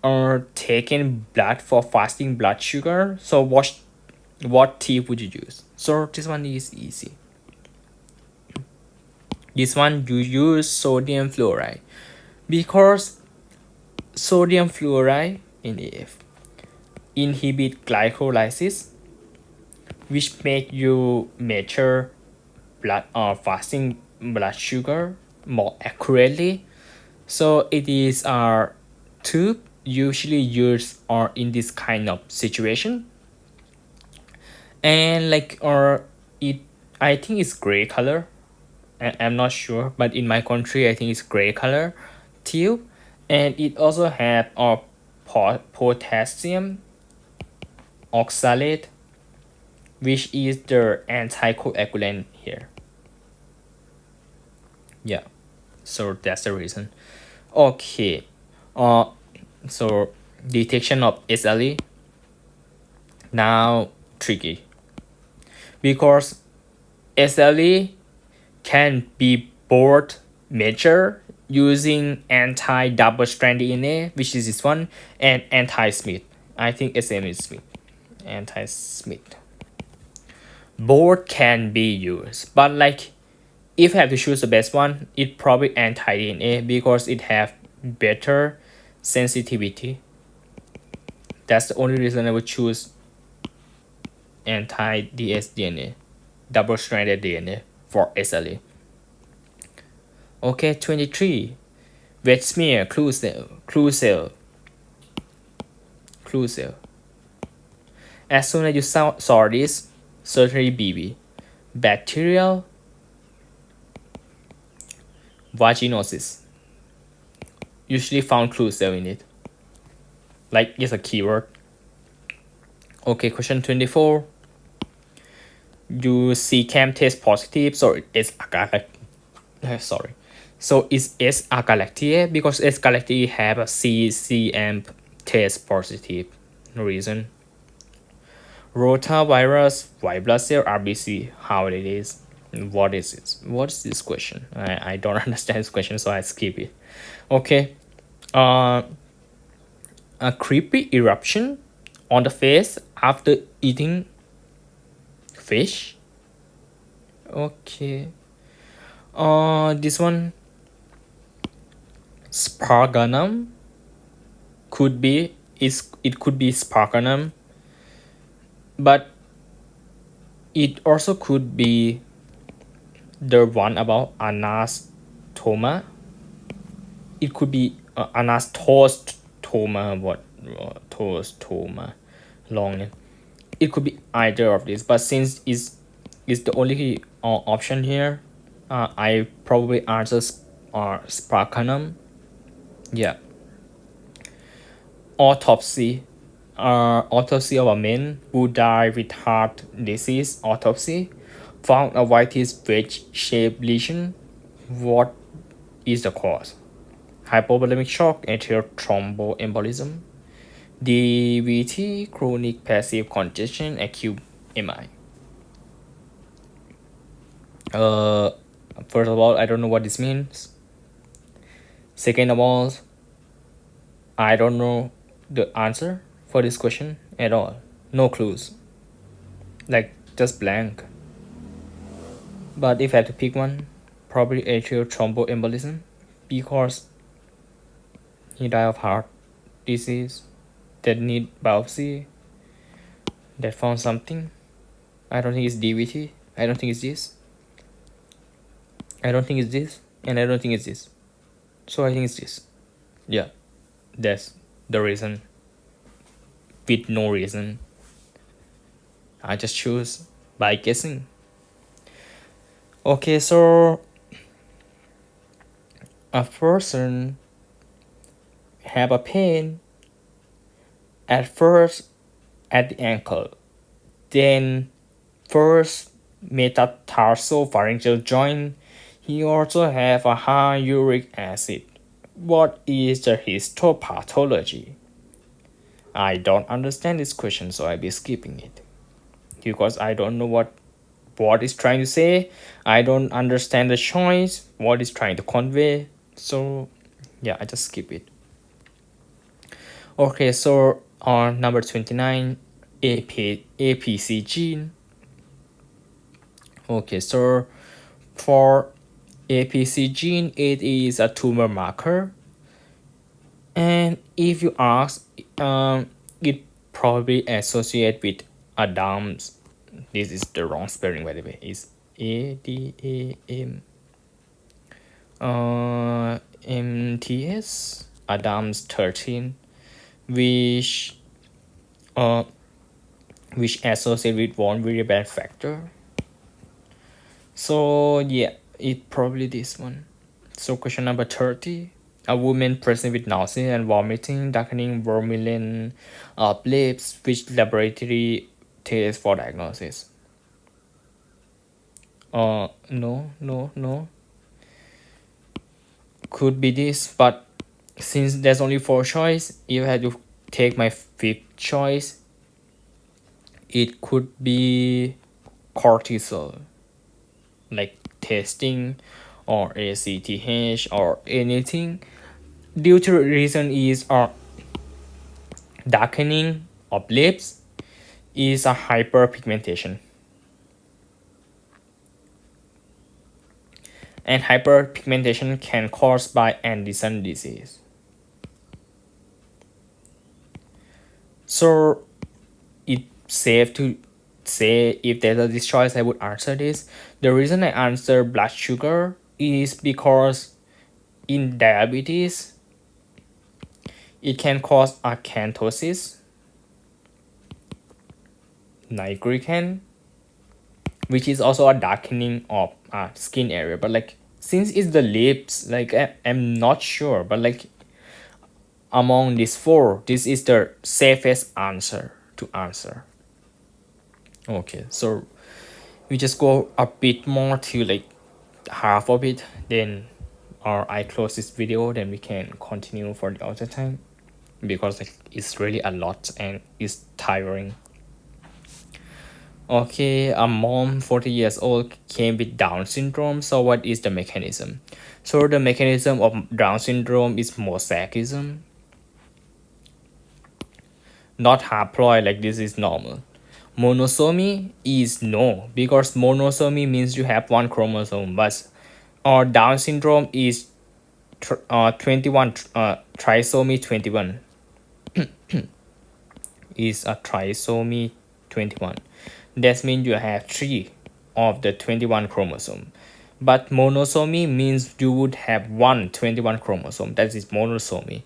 or taking blood for fasting blood sugar. So what tip would you use? So this one is easy. This one you use sodium fluoride, because sodium fluoride inhibit glycolysis, which make you measure blood or fasting blood sugar more accurately. So it is our tube usually used or in this kind of situation. And like, or it, I think it's gray color. I'm not sure, but in my country I think it's gray color tube. And it also have a potassium oxalate, which is the anticoagulant here. Yeah, so that's the reason. Okay, so detection of SLE, now tricky, because SLE can be both measured using anti-double strand DNA, which is this one, and anti-Smith. I think SM is Smith. anti-Smith. Both can be used, but like if I have to choose the best one, it probably anti-DNA because it have better sensitivity. That's the only reason I would choose anti-dsDNA, double-stranded DNA for SLA. Okay, 23. Wet smear, clue cell. As soon as you saw this, certainly BB. Bacterial vaginosis. Usually found clue cell in it. Like it's a keyword. Okay, question 24. You see cam test positive, so it's sorry. So is S. agalactiae because S. galactiae have a CCM test positive reason. Rotavirus, white blood cell, RBC, how it is. What is it? What is this question? I don't understand this question, so I skip it. Okay. A creepy eruption on the face after eating fish. Okay. This one, Sparganum could be it could be Sparganum, but it also could be the one about anastoma. It could be anastostoma. What tostoma? Long name. It could be either of these, but since is the only option here, I probably answer Sparganum. Yeah. Autopsy. Autopsy of a man who died with heart disease. Autopsy found a whitish wedge-shaped lesion. What is the cause? Hypovolemic shock, atrial thromboembolism, DVT, chronic passive congestion, acute MI. First of all, I don't know what this means. Second of all, I don't know the answer for this question at all. No clues. Like just blank. But if I had to pick one, probably atrial thromboembolism because he died of heart disease that need biopsy that found something. I don't think it's DVT. I don't think it's this. I don't think it's this. And I don't think it's this. So I think it's this. Yeah. That's the reason. With no reason. I just choose by guessing. Okay, so a person have a pain at first at the ankle, then first metatarsopharyngeal joint. He also have a high uric acid. What is the histopathology? I don't understand this question, so I'll be skipping it because I don't know what it's trying to say. I don't understand the choice, what it's trying to convey. So yeah, I just skip it. Okay, so on number 29, APC gene. Okay, so for APC gene, it is a tumor marker. And if you ask, it probably associate with Adams. This is the wrong spelling, by the way. It's ADAM MTS Adams 13, which associate with one very bad factor. So yeah, it probably this one. So question number 30. A woman present with nausea and vomiting, darkening, vermilion lips, which laboratory test for diagnosis? No. Could be this, but since there's only 4 choice, if I had to take my 5th choice, it could be cortisol, like testing or ACTH or anything. Due to reason is darkening of lips is a hyperpigmentation. And hyperpigmentation can cause by Anderson disease. So it's safe to say if there's this choice, I would answer this. The reason I answer blood sugar is because in diabetes, it can cause acanthosis, nigrocan, which is also a darkening of skin area. But like since it's the lips, like I'm not sure, but like among these four, this is the safest answer to answer. Okay, so we just go a bit more to like half of it, then or I close this video, then we can continue for the other time because like it's really a lot and it's tiring. Okay, a mom 40 years old came with Down syndrome. So what is the mechanism? So the mechanism of Down syndrome is mosaicism, not haploid, like this is normal. Monosomy is no, because monosomy means you have one chromosome, but or Down syndrome is 21 trisomy 21 is a trisomy 21. That means you have 3 of the 21 chromosome. But monosomy means you would have 21 chromosome. That is monosomy.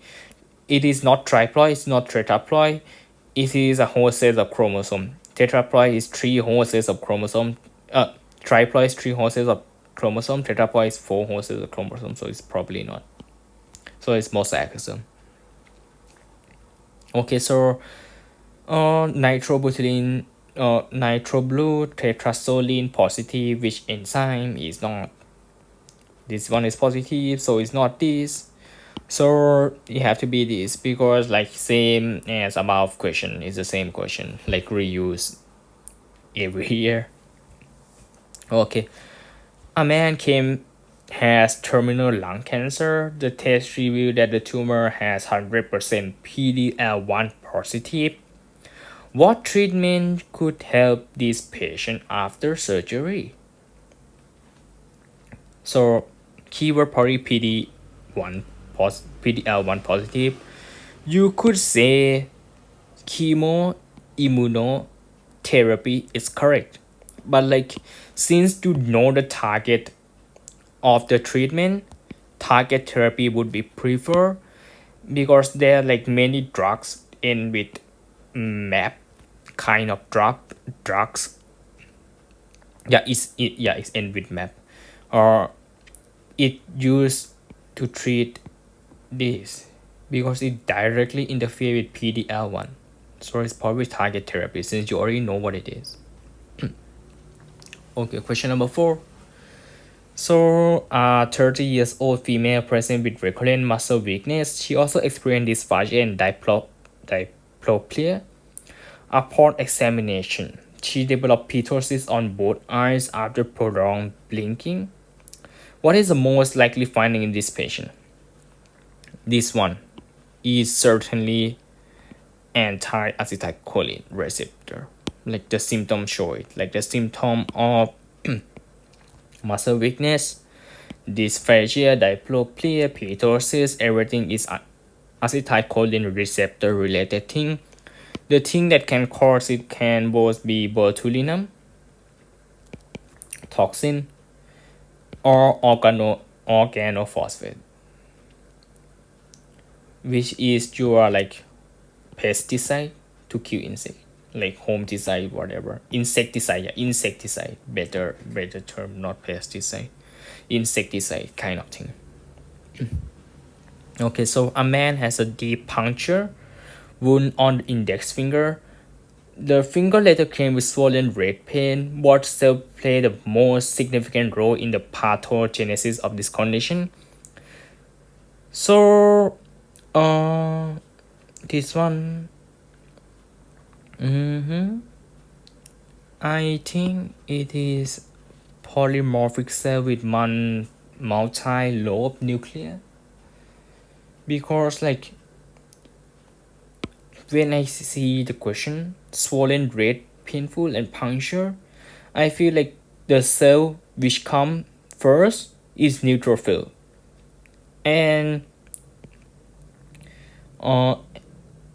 It is not triploid, it's not tetraploid. It is a whole set of chromosome. Tetraploid is 3 whole sets of chromosome. Triploid is 3 whole sets of chromosome. Tetraploid is 4 whole sets of chromosome. So it's probably not. So it's mosaicism. Okay, so nitrobutylene, nitroblue tetrazoline positive, which enzyme is not. This one is positive, so it's not this. So it have to be this because like same as above question is the same question, like reuse every year. Okay, a man has terminal lung cancer. The test revealed that the tumor has 100% PD-L1 positive. What treatment could help this patient after surgery? So keyword probably PD-L1 positive. You could say chemoimmunotherapy is correct, but like since you know the target of the treatment, target therapy would be preferred because there are like many drugs in with map kind of drugs. It's in with map, or it used to treat this because it directly interfere with PD-L1. So it's probably target therapy since you already know what it is. Okay, question number 4. So, 30 years old female present with recurrent muscle weakness. She also experienced dysphagia and diplopia. Upon examination, she developed ptosis on both eyes after prolonged blinking. What is the most likely finding in this patient? This one is certainly anti-acetylcholine receptor. Like the symptom show it. Like the symptom of muscle weakness, dysphagia, diplopia, ptosis, everything is acetylcholine receptor related thing. The thing that can cause it can both be botulinum toxin or organophosphate, which is your like pesticide to kill insect, like homicide, whatever. Insecticide, better term, not pesticide. Insecticide kind of thing. Okay, so a man has a deep puncture wound on the index finger. The finger later came with swollen red pain. What cell played the most significant role in the pathogenesis of this condition? So, this one, I think it is polymorphic cell with multi-lobe nucleus, because like when I see the question swollen, red, painful, and puncture, I feel like the cell which come first is neutrophil, and uh,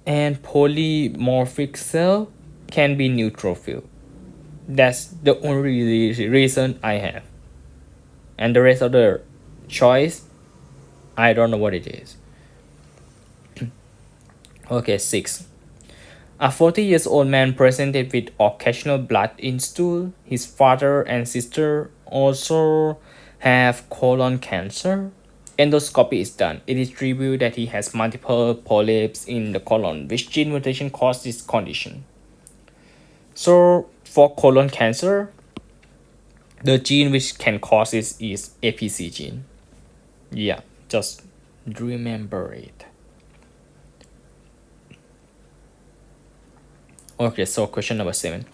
and polymorphic cell can be neutrophil. That's the only reason I have, and the rest of the choice, I don't know what it is. Okay, 6. A 40 years old man presented with occasional blood in stool. His father and sister also have colon cancer. Endoscopy is done. It is revealed that he has multiple polyps in the colon, which gene mutation caused this condition. So, for colon cancer, the gene which can cause this is APC gene. Yeah, just remember it. Okay, so question number 7.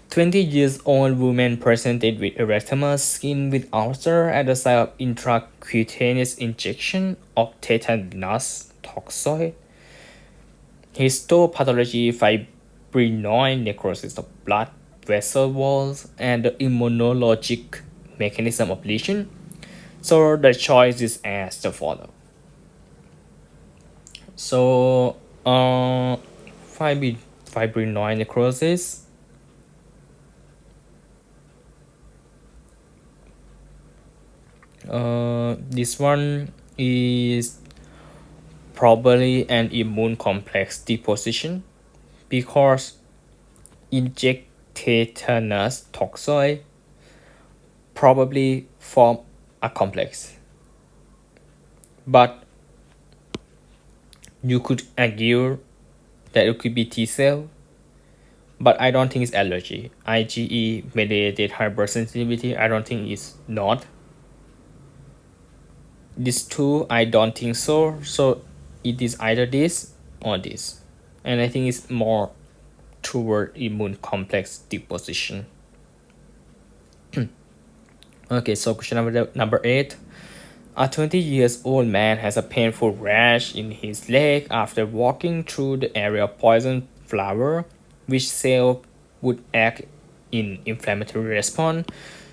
20 years old woman presented with erythema, skin with ulcer at the site of intracutaneous injection of tetanus toxoid. Histopathology, fibrinoid necrosis of blood vessel walls, and the immunologic mechanism of lesion. So the choice is as the follow. So, fibrinoid necrosis. This one is probably an immune complex deposition because inject tetanus toxoid probably form a complex. But you could argue that it could be T cell, but I don't think it's allergy. IgE mediated hypersensitivity, I don't think it's not. These two, I don't think so. So it is either this or this. And I think it's more toward immune complex deposition. Okay, so question number 8. A 20 years old man has a painful rash in his leg after walking through the area of poison flower, which cell would act in inflammatory response.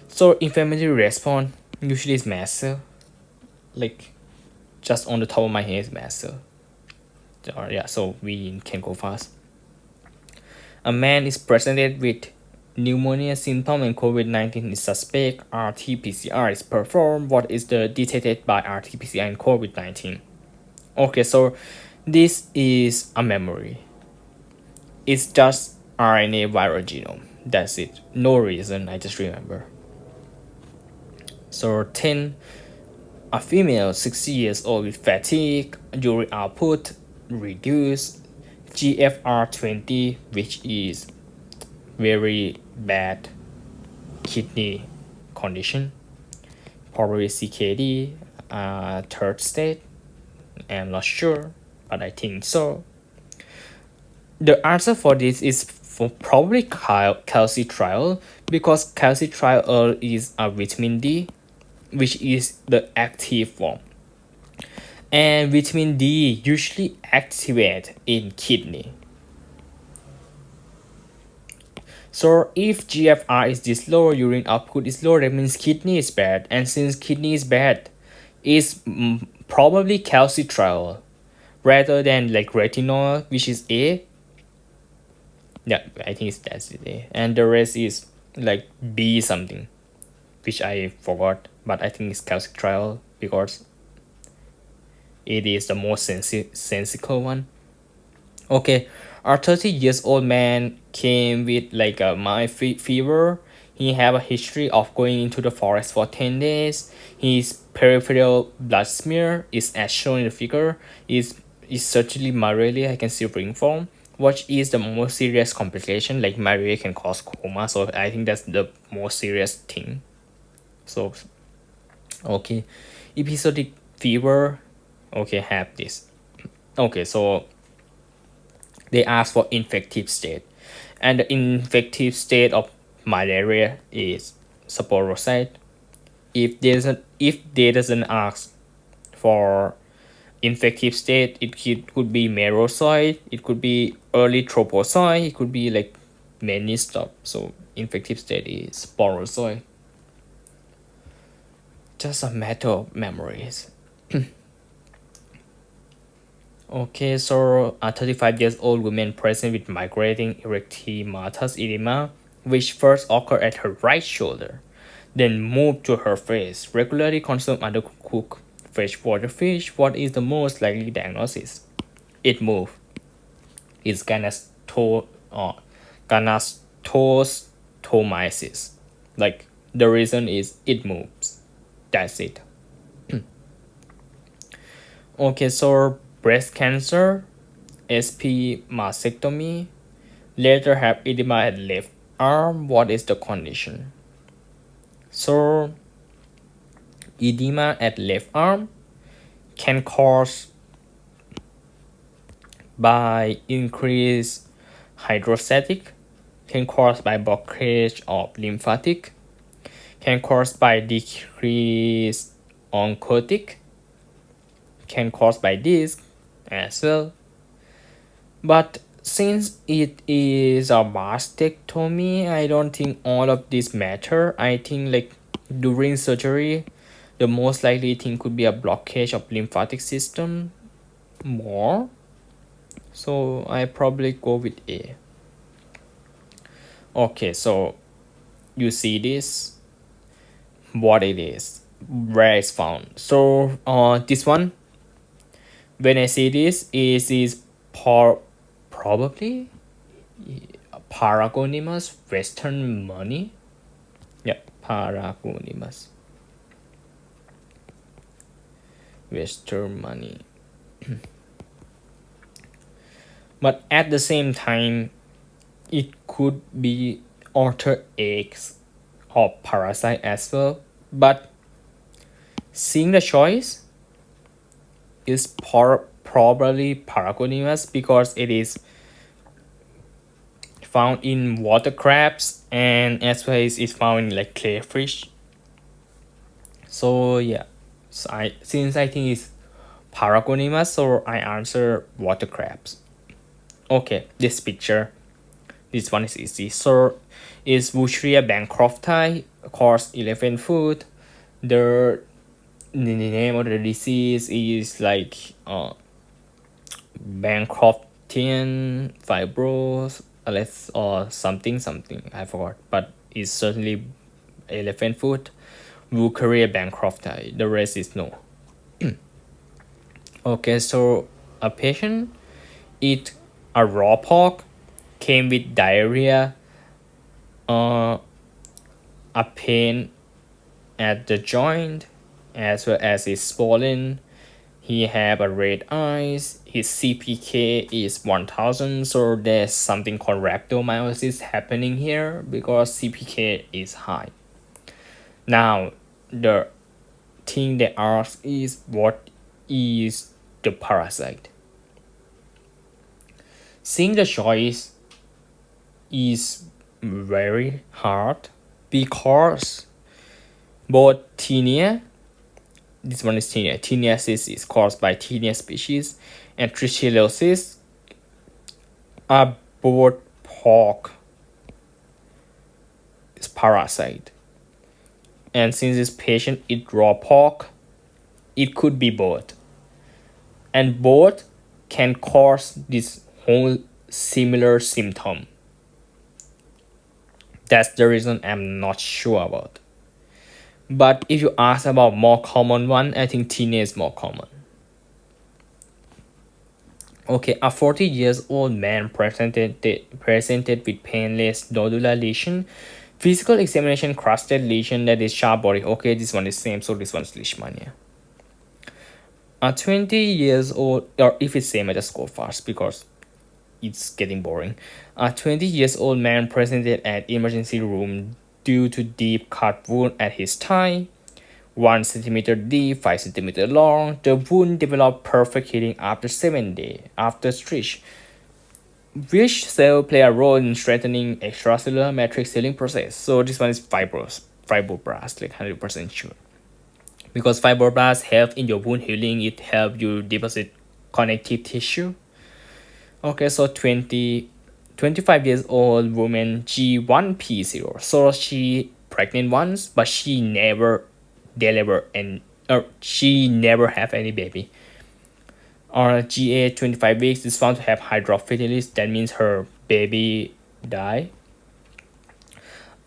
So inflammatory response usually is mast cell. Like just on the top of my head is mast cell. Yeah, so we can go fast. A man is presented with pneumonia symptom and COVID-19 is suspect. RT-PCR is performed. What is the detected by RT-PCR in COVID-19? Okay, so this is a memory. It's just RNA viral genome. That's it. No reason, I just remember. So 10. A female 60 years old with fatigue, urine output reduced, GFR20, which is very bad kidney condition, probably CKD, third state. I'm not sure, but I think so. The answer for this is for probably calcitriol, because calcitriol is a vitamin D, which is the active form. And vitamin D usually activate in kidney. So if GFR is this low, urine output is low, that means kidney is bad. And since kidney is bad, it's probably calcitriol rather than like retinol, which is A. Yeah, I think that's it, A. And the rest is like B something, which I forgot, but I think it's calcitriol because it is the most sensical one. Okay, our 30 years old man came with like a mild fever. He have a history of going into the forest for 10 days. His peripheral blood smear is as shown in the figure. Is certainly malaria. I can see ring form. What is the most serious complication? Like malaria can cause coma, so I think that's the most serious thing. So, okay, episodic fever. Okay, have this. Okay, so they ask for infective state, and the infective state of malaria is sporocyte. If they doesn't ask for infective state, could be Merozoic, it could be early Trophozoic, it could be like many stuff. So infective state is Sporozoic. Just a matter of memories. Okay, so a 35 years old woman present with migrating erythematous edema, which first occurred at her right shoulder, then moved to her face. Regularly consume undercooked freshwater fish. What is the most likely diagnosis? It moved. It's gynecomastia. Like the reason is it moves. That's it. Okay, so breast cancer, SP mastectomy, later have edema at left arm. What is the condition? So edema at left arm can cause by increased hydrostatic, can cause by blockage of lymphatic, can cause by decreased oncotic, can cause by this as well. But since it is a mastectomy, I don't think all of this matter. I think like during surgery, the most likely thing could be a blockage of lymphatic system more. So I probably go with A. Okay, so you see this, what it is, where it's found. So this one, when I see this, is probably Paragonimus western money. Yeah, Paragonimus western money. But at the same time, it could be alter eggs or parasite as well. But seeing the choice is probably Paragonimus because it is found in water crabs and as well as it's found in like crayfish. So yeah, so since I think it's Paragonimus, so I answer water crabs. Okay, this picture, this one is easy. So is Wucheria bancrofti, of course, elephant foot. The name of the disease is like Bancroftian fibros, or something I forgot, but it's certainly elephant foot. Wucheria bancrofti. The rest is no. Okay, so a patient eat a raw pork, came with diarrhea, a pain at the joint, as well as it's swollen. He have a red eyes. His CPK is 1000, so there's something called rhabdomyolysis happening here because CPK is high. Now, the thing they ask is what is the parasite? Seeing the choice is very hard because both tinea, this one is tinea, teniasis is caused by tinea species, and trichinosis are both pork is parasite. And since this patient eat raw pork, it could be both. And both can cause this whole similar symptom. That's the reason I'm not sure about. But if you ask about more common one, I think tinea is more common. Okay, a 40 years old man presented with painless nodular lesion. Physical examination crusted lesion that is sharp body. Okay, this one is same, so this one is leishmania. A 20 years old, or if it's same, I just go fast because it's getting boring. A 20 years old man presented at emergency room due to deep cut wound at his thigh. 1 centimeter deep, 5 centimeter long. The wound developed perfect healing after 7 days after stitch. Which cell play a role in strengthening extracellular matrix healing process? So this one is fibroblast, like 100% sure. because fibroblasts help in your wound healing. It helps you deposit connective tissue. Okay, so 25 years old woman G1P0. So she pregnant once, but she never deliver and she never have any baby. Or GA 25 weeks is found to have hydrophyllus. That means her baby died.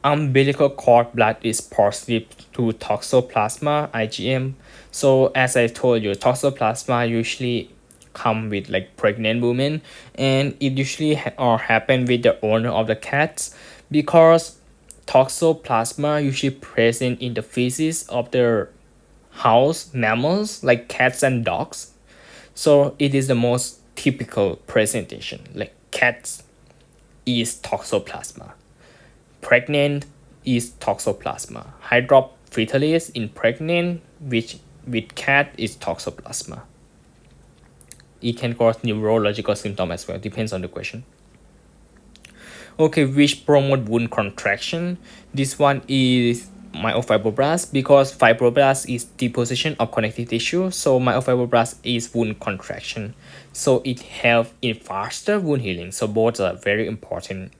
Umbilical cord blood is positive to toxoplasma IgM. So as I told you, toxoplasma usually come with like pregnant women, and it usually happen with the owner of the cats, because toxoplasma usually present in the feces of their house mammals like cats and dogs. So it is the most typical presentation, like cats is toxoplasma, pregnant is toxoplasma, hydrophyllus in pregnant, which with cat is toxoplasma. It can cause neurological symptom as well, depends on the question. Okay, which promote wound contraction? This one is myofibroblast, because fibroblast is deposition of connective tissue, so myofibroblast is wound contraction, so it helps in faster wound healing. So both are very important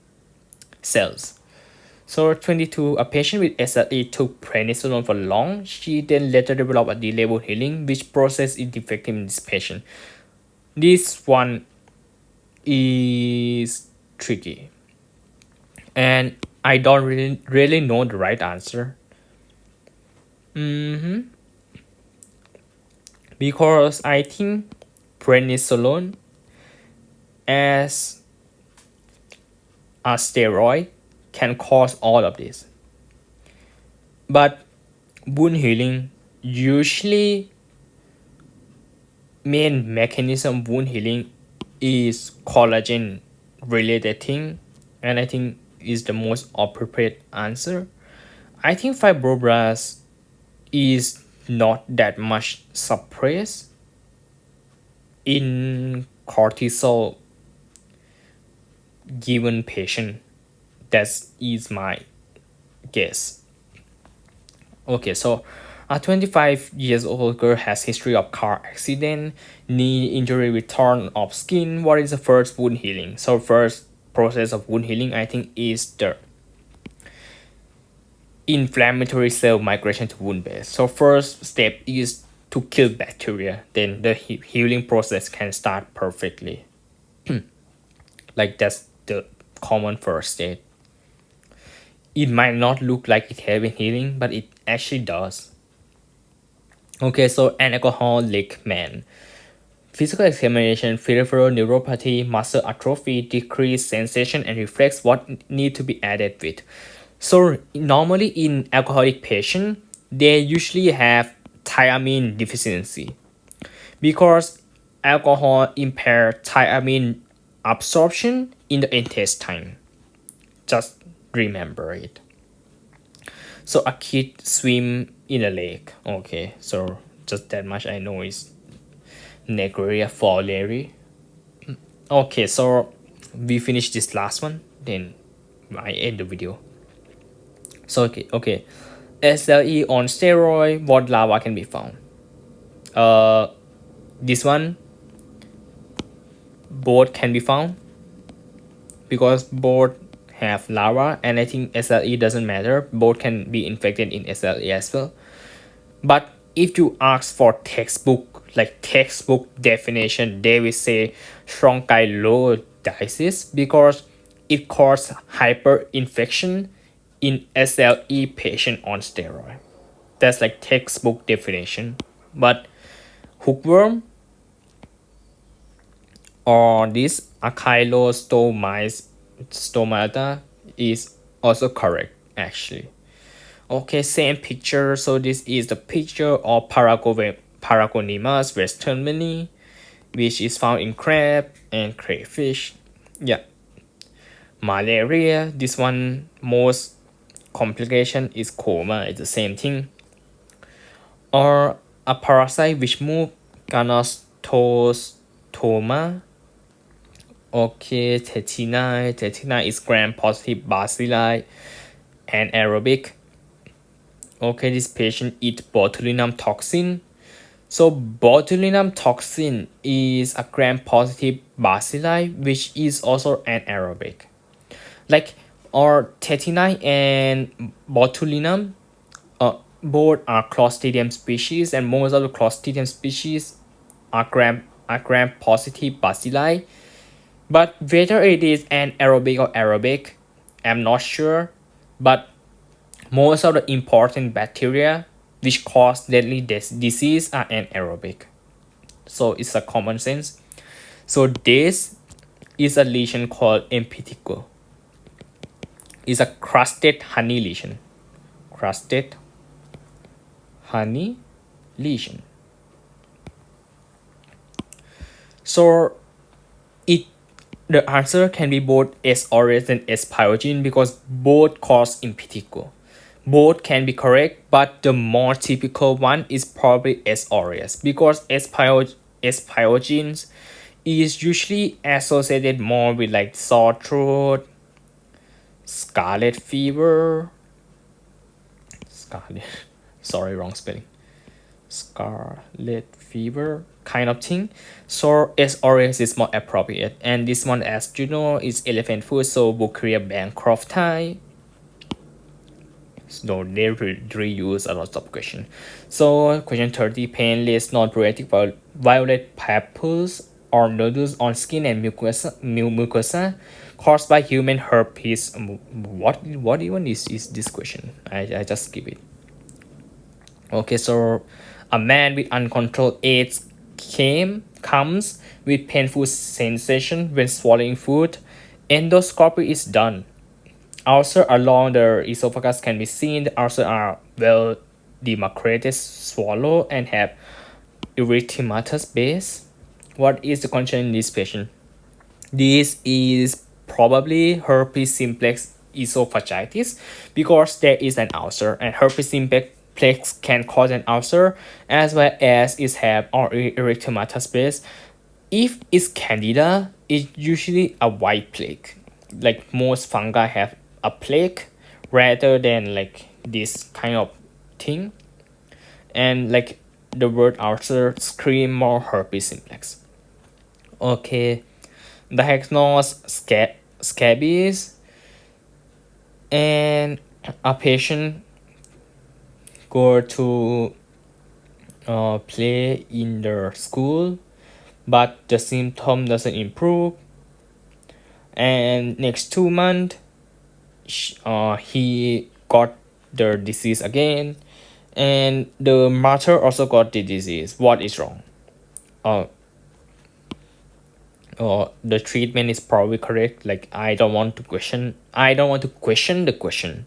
cells. So 22, a patient with SLE took prednisolone for long. She then later developed a delayed wound healing, which process is defective in this patient. This one is tricky, and I don't really know the right answer. Because I think prednisolone as a steroid can cause all of this, but wound healing usually main mechanism wound healing is collagen related thing, and I think is the most appropriate answer. I think fibroblast is not that much suppressed in cortisol given patient. That is my guess. Okay, so a 25 years old girl has history of car accident, knee injury with torn of skin. What is the first wound healing? So first process of wound healing, I think, is the inflammatory cell migration to wound base. So first step is to kill bacteria, then the healing process can start perfectly. Like that's the common first step. It might not look like it has been healing, but it actually does. Okay, so alcoholic man. Physical examination, peripheral neuropathy, muscle atrophy, decreased sensation and reflex, what need to be added with. So normally in alcoholic patient, they usually have thiamine deficiency, because alcohol impair thiamine absorption in the intestine. Just remember it. So a kid swim in a lake. Okay, so just that much I know is Negraria fowleri. Okay, so we finish this last one, then I end the video. So okay. SLE on steroid, what lava can be found? This one, both can be found, because both have lava, and I think SLE doesn't matter. Both can be infected in SLE as well. But if you ask for textbook definition, they will say bronchiolitis, because it causes hyperinfection in SLE patient on steroid. That's like textbook definition. But hookworm or this Ankylostomata is also correct actually. Okay, same picture. So this is the picture of Paragonimus westernmani, which is found in crab and crayfish. Yeah. Malaria, this one most complication is coma, it's the same thing. Or a parasite which move, Ganostostoma. Okay, tetina is gram positive bacilli and aerobic. Okay, this patient eat botulinum toxin. So botulinum toxin is a gram-positive bacilli, which is also anaerobic. Like or tetinine and botulinum, both are Clostridium species, and most of the Clostridium species are gram-positive bacilli. But whether it is anaerobic or aerobic, I'm not sure. But most of the important bacteria which cause deadly disease are anaerobic. So it's a common sense. So this is a lesion called empitigo. It's a crusted honey lesion. Crusted honey lesion. So it the answer can be both S. aureus and S. pyogenes because both cause impetigo. Both can be correct, but the more typical one is probably S. aureus because S. pyogenes is usually associated more with like sore throat, scarlet fever, scarlet, sorry, wrong spelling, scarlet fever kind of thing. So S. aureus is more appropriate, and this one, as you know, is elephant foot, so Buccaria bancrofti. So they reuse a lot of question. So question 30, painless non-pruritic violet papules or nodules on skin and mucosa caused by human herpes. What even is this question? I just skip it. Okay, so a man with uncontrolled AIDS comes with painful sensation when swallowing food. Endoscopy is done. Ulcer along the esophagus can be seen. The ulcers are well demarcated, swallow, and have erythematous base. What is the condition in this patient? This is probably herpes simplex esophagitis because there is an ulcer, and herpes simplex can cause an ulcer as well as it have or erythematous base. If it's candida, it's usually a white plague. Like most fungi have a plague rather than like this kind of thing. And like the word ulcer scream more herpes simplex. Okay, diagnose scabies, and a patient go to play in the school, but the symptom doesn't improve, and next 2 months he got the disease again, and the mother also got the disease. What is wrong? The treatment is probably correct. Like I don't want to question the question.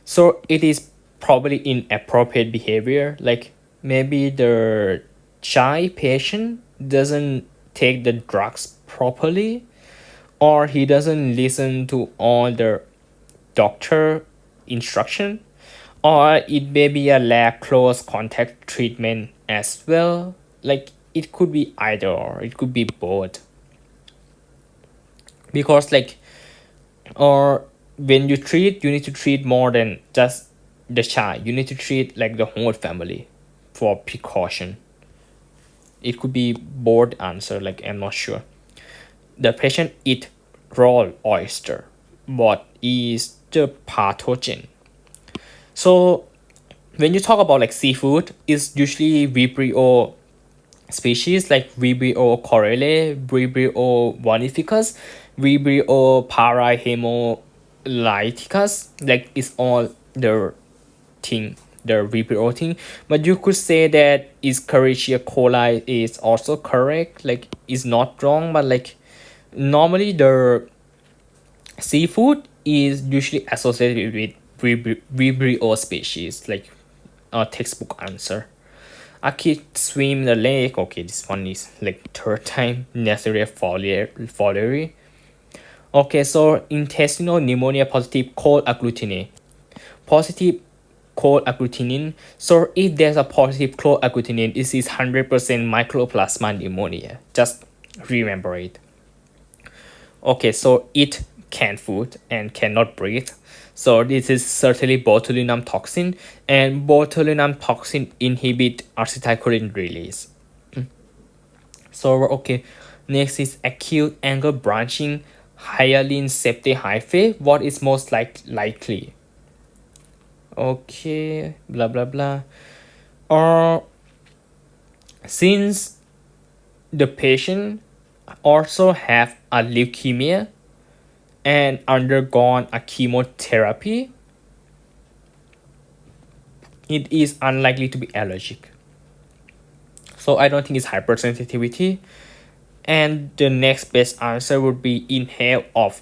So it is probably inappropriate behavior. Like maybe the shy patient doesn't take the drugs properly, or he doesn't listen to all the doctor instruction, or it may be a lack close contact treatment as well. Like it could be either or, it could be both. Because like or when you treat, you need to treat more than just the child. You need to treat like the whole family for precaution. It could be both answer, like I'm not sure. The patient eat raw oyster. What is the pathogen? So when you talk about like seafood, it's usually Vibrio species like Vibrio corelle, Vibrio bonificus, Vibrio parahemolyticus. Like it's all the thing, the Vibrio thing. But you could say that Escherichia coli is also correct. Like it's not wrong, but like normally the seafood is usually associated with Vibrio species, like a textbook answer. A kid swim in the lake. Okay, this one is like third time. Neisseria fowleri. Okay, so intestinal pneumonia positive cold agglutinin. Positive cold agglutinin. So if there's a positive cold agglutinin, this is 100% mycoplasma pneumonia. Just remember it. Okay, so eat canned food and cannot breathe. So this is certainly botulinum toxin, and botulinum toxin inhibit acetylcholine release. So okay, next is acute anger branching hyaline septate hyphae. What is most likely? Okay, blah blah blah. Or since the patient also have a leukemia and undergone a chemotherapy, it is unlikely to be allergic. So I don't think it's hypersensitivity. And the next best answer would be inhale of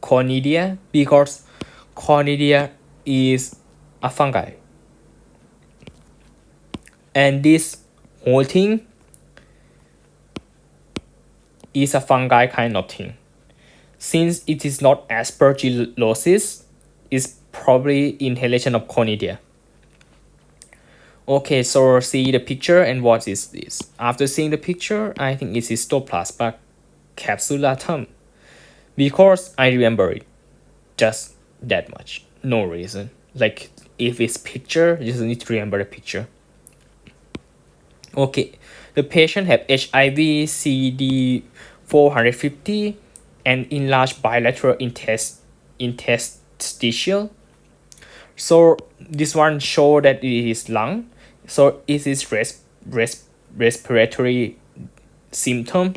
Conidia, because Conidia is a fungi. And this whole thing is a fungi kind of thing. Since it is not aspergillosis, it's probably inhalation of Conidia. Okay, so see the picture, and what is this? After seeing the picture, I think it's Histoplasma capsulatum, because I remember it just that much. No reason. Like if it's picture, you just need to remember the picture. Okay, the patient have HIV CD450 and enlarged bilateral interstitial. So this one show that it is lung. So it is respiratory symptom.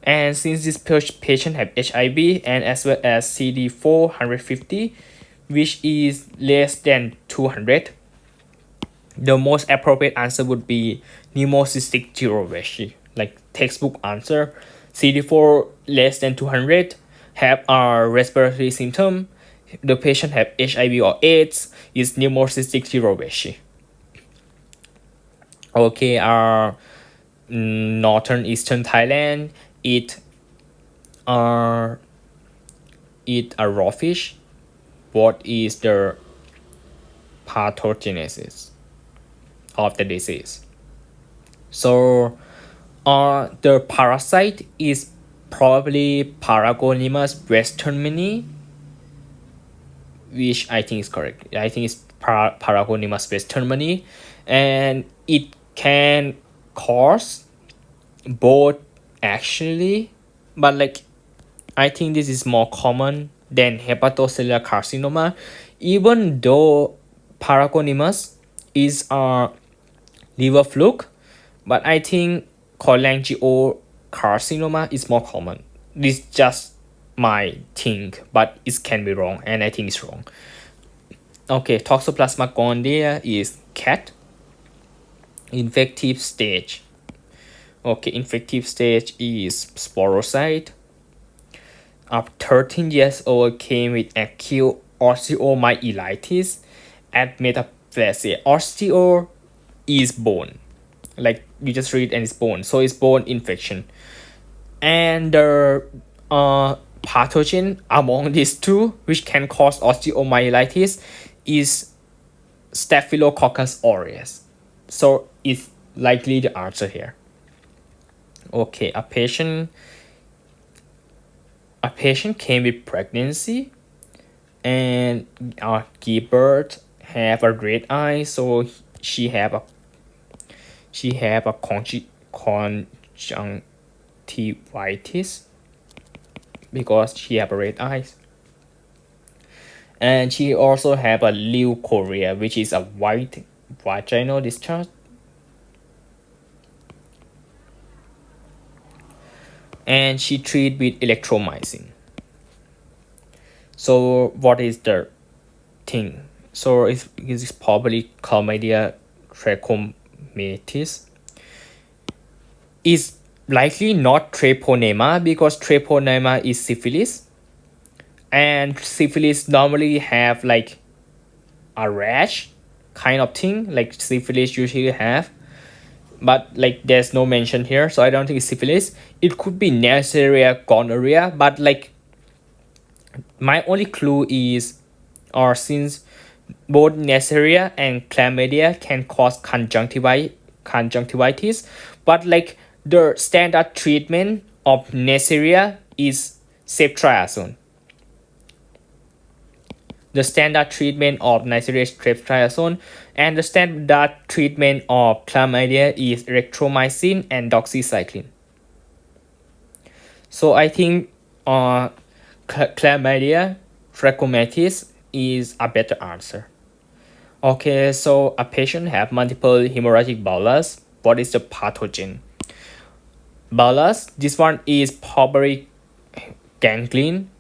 And since this patient have HIV and as well as CD450, which is less than 200, the most appropriate answer would be pneumocystic gyrovecii, like textbook answer. CD4 less than 200 have a respiratory symptom. The patient have HIV or AIDS is pneumocystic gyrovecii. Okay, northern eastern Thailand eat a raw fish. What is the pathogenesis of the disease? So the parasite is probably Paragonimus westermani, which I think is correct. I think it's Paragonimus westermani, and it can cause both actually, but like I think this is more common than hepatocellular carcinoma, even though Paragonimus is a liver fluke, but I think cholangiocarcinoma is more common. This is just my thing, but it can be wrong, and I think it's wrong. Okay, Toxoplasma gondia is cat. Infective stage. Okay, infective stage is sporocyte. A 13 years old came with acute osteomyelitis at metaplasia. Osteo is bone. Like you just read and it's bone. So it's bone infection. And the pathogen among these two, which can cause osteomyelitis, is Staphylococcus aureus. So it's likely the answer here. Okay, a patient came with pregnancy and give birth, have a red eye, so she have a conjunctivitis because she have a red eyes. And she also have a leukorrhea, which is a white vaginal discharge. And she treat with electromycin. So what is the thing? So it's probably chlamydia trachomatis. Is likely not treponema, because treponema is syphilis, and syphilis normally have like a rash kind of thing, like syphilis usually have, but like there's no mention here, so I don't think it's syphilis. It could be Neisseria gonorrhea, but like my only clue is, or since both Neisseria and chlamydia can cause conjunctivitis, but like the standard treatment of Neisseria is ceftriaxone. the standard treatment of Neisseria streptriazone, and the standard treatment of chlamydia is erythromycin and doxycycline. So I think chlamydia trachomatis is a better answer. Okay, so a patient have multiple hemorrhagic bullous. What is the pathogen? Bullous, this one is pubic ganglion,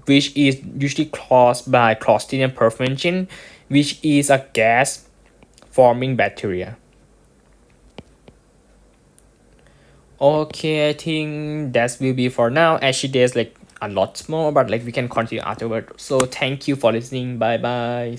which is usually caused by Clostridium perfringens, which is a gas forming bacteria. Okay, I think that will be for now. Actually, there's like a lot more, but like we can continue afterward. So thank you for listening. Bye bye.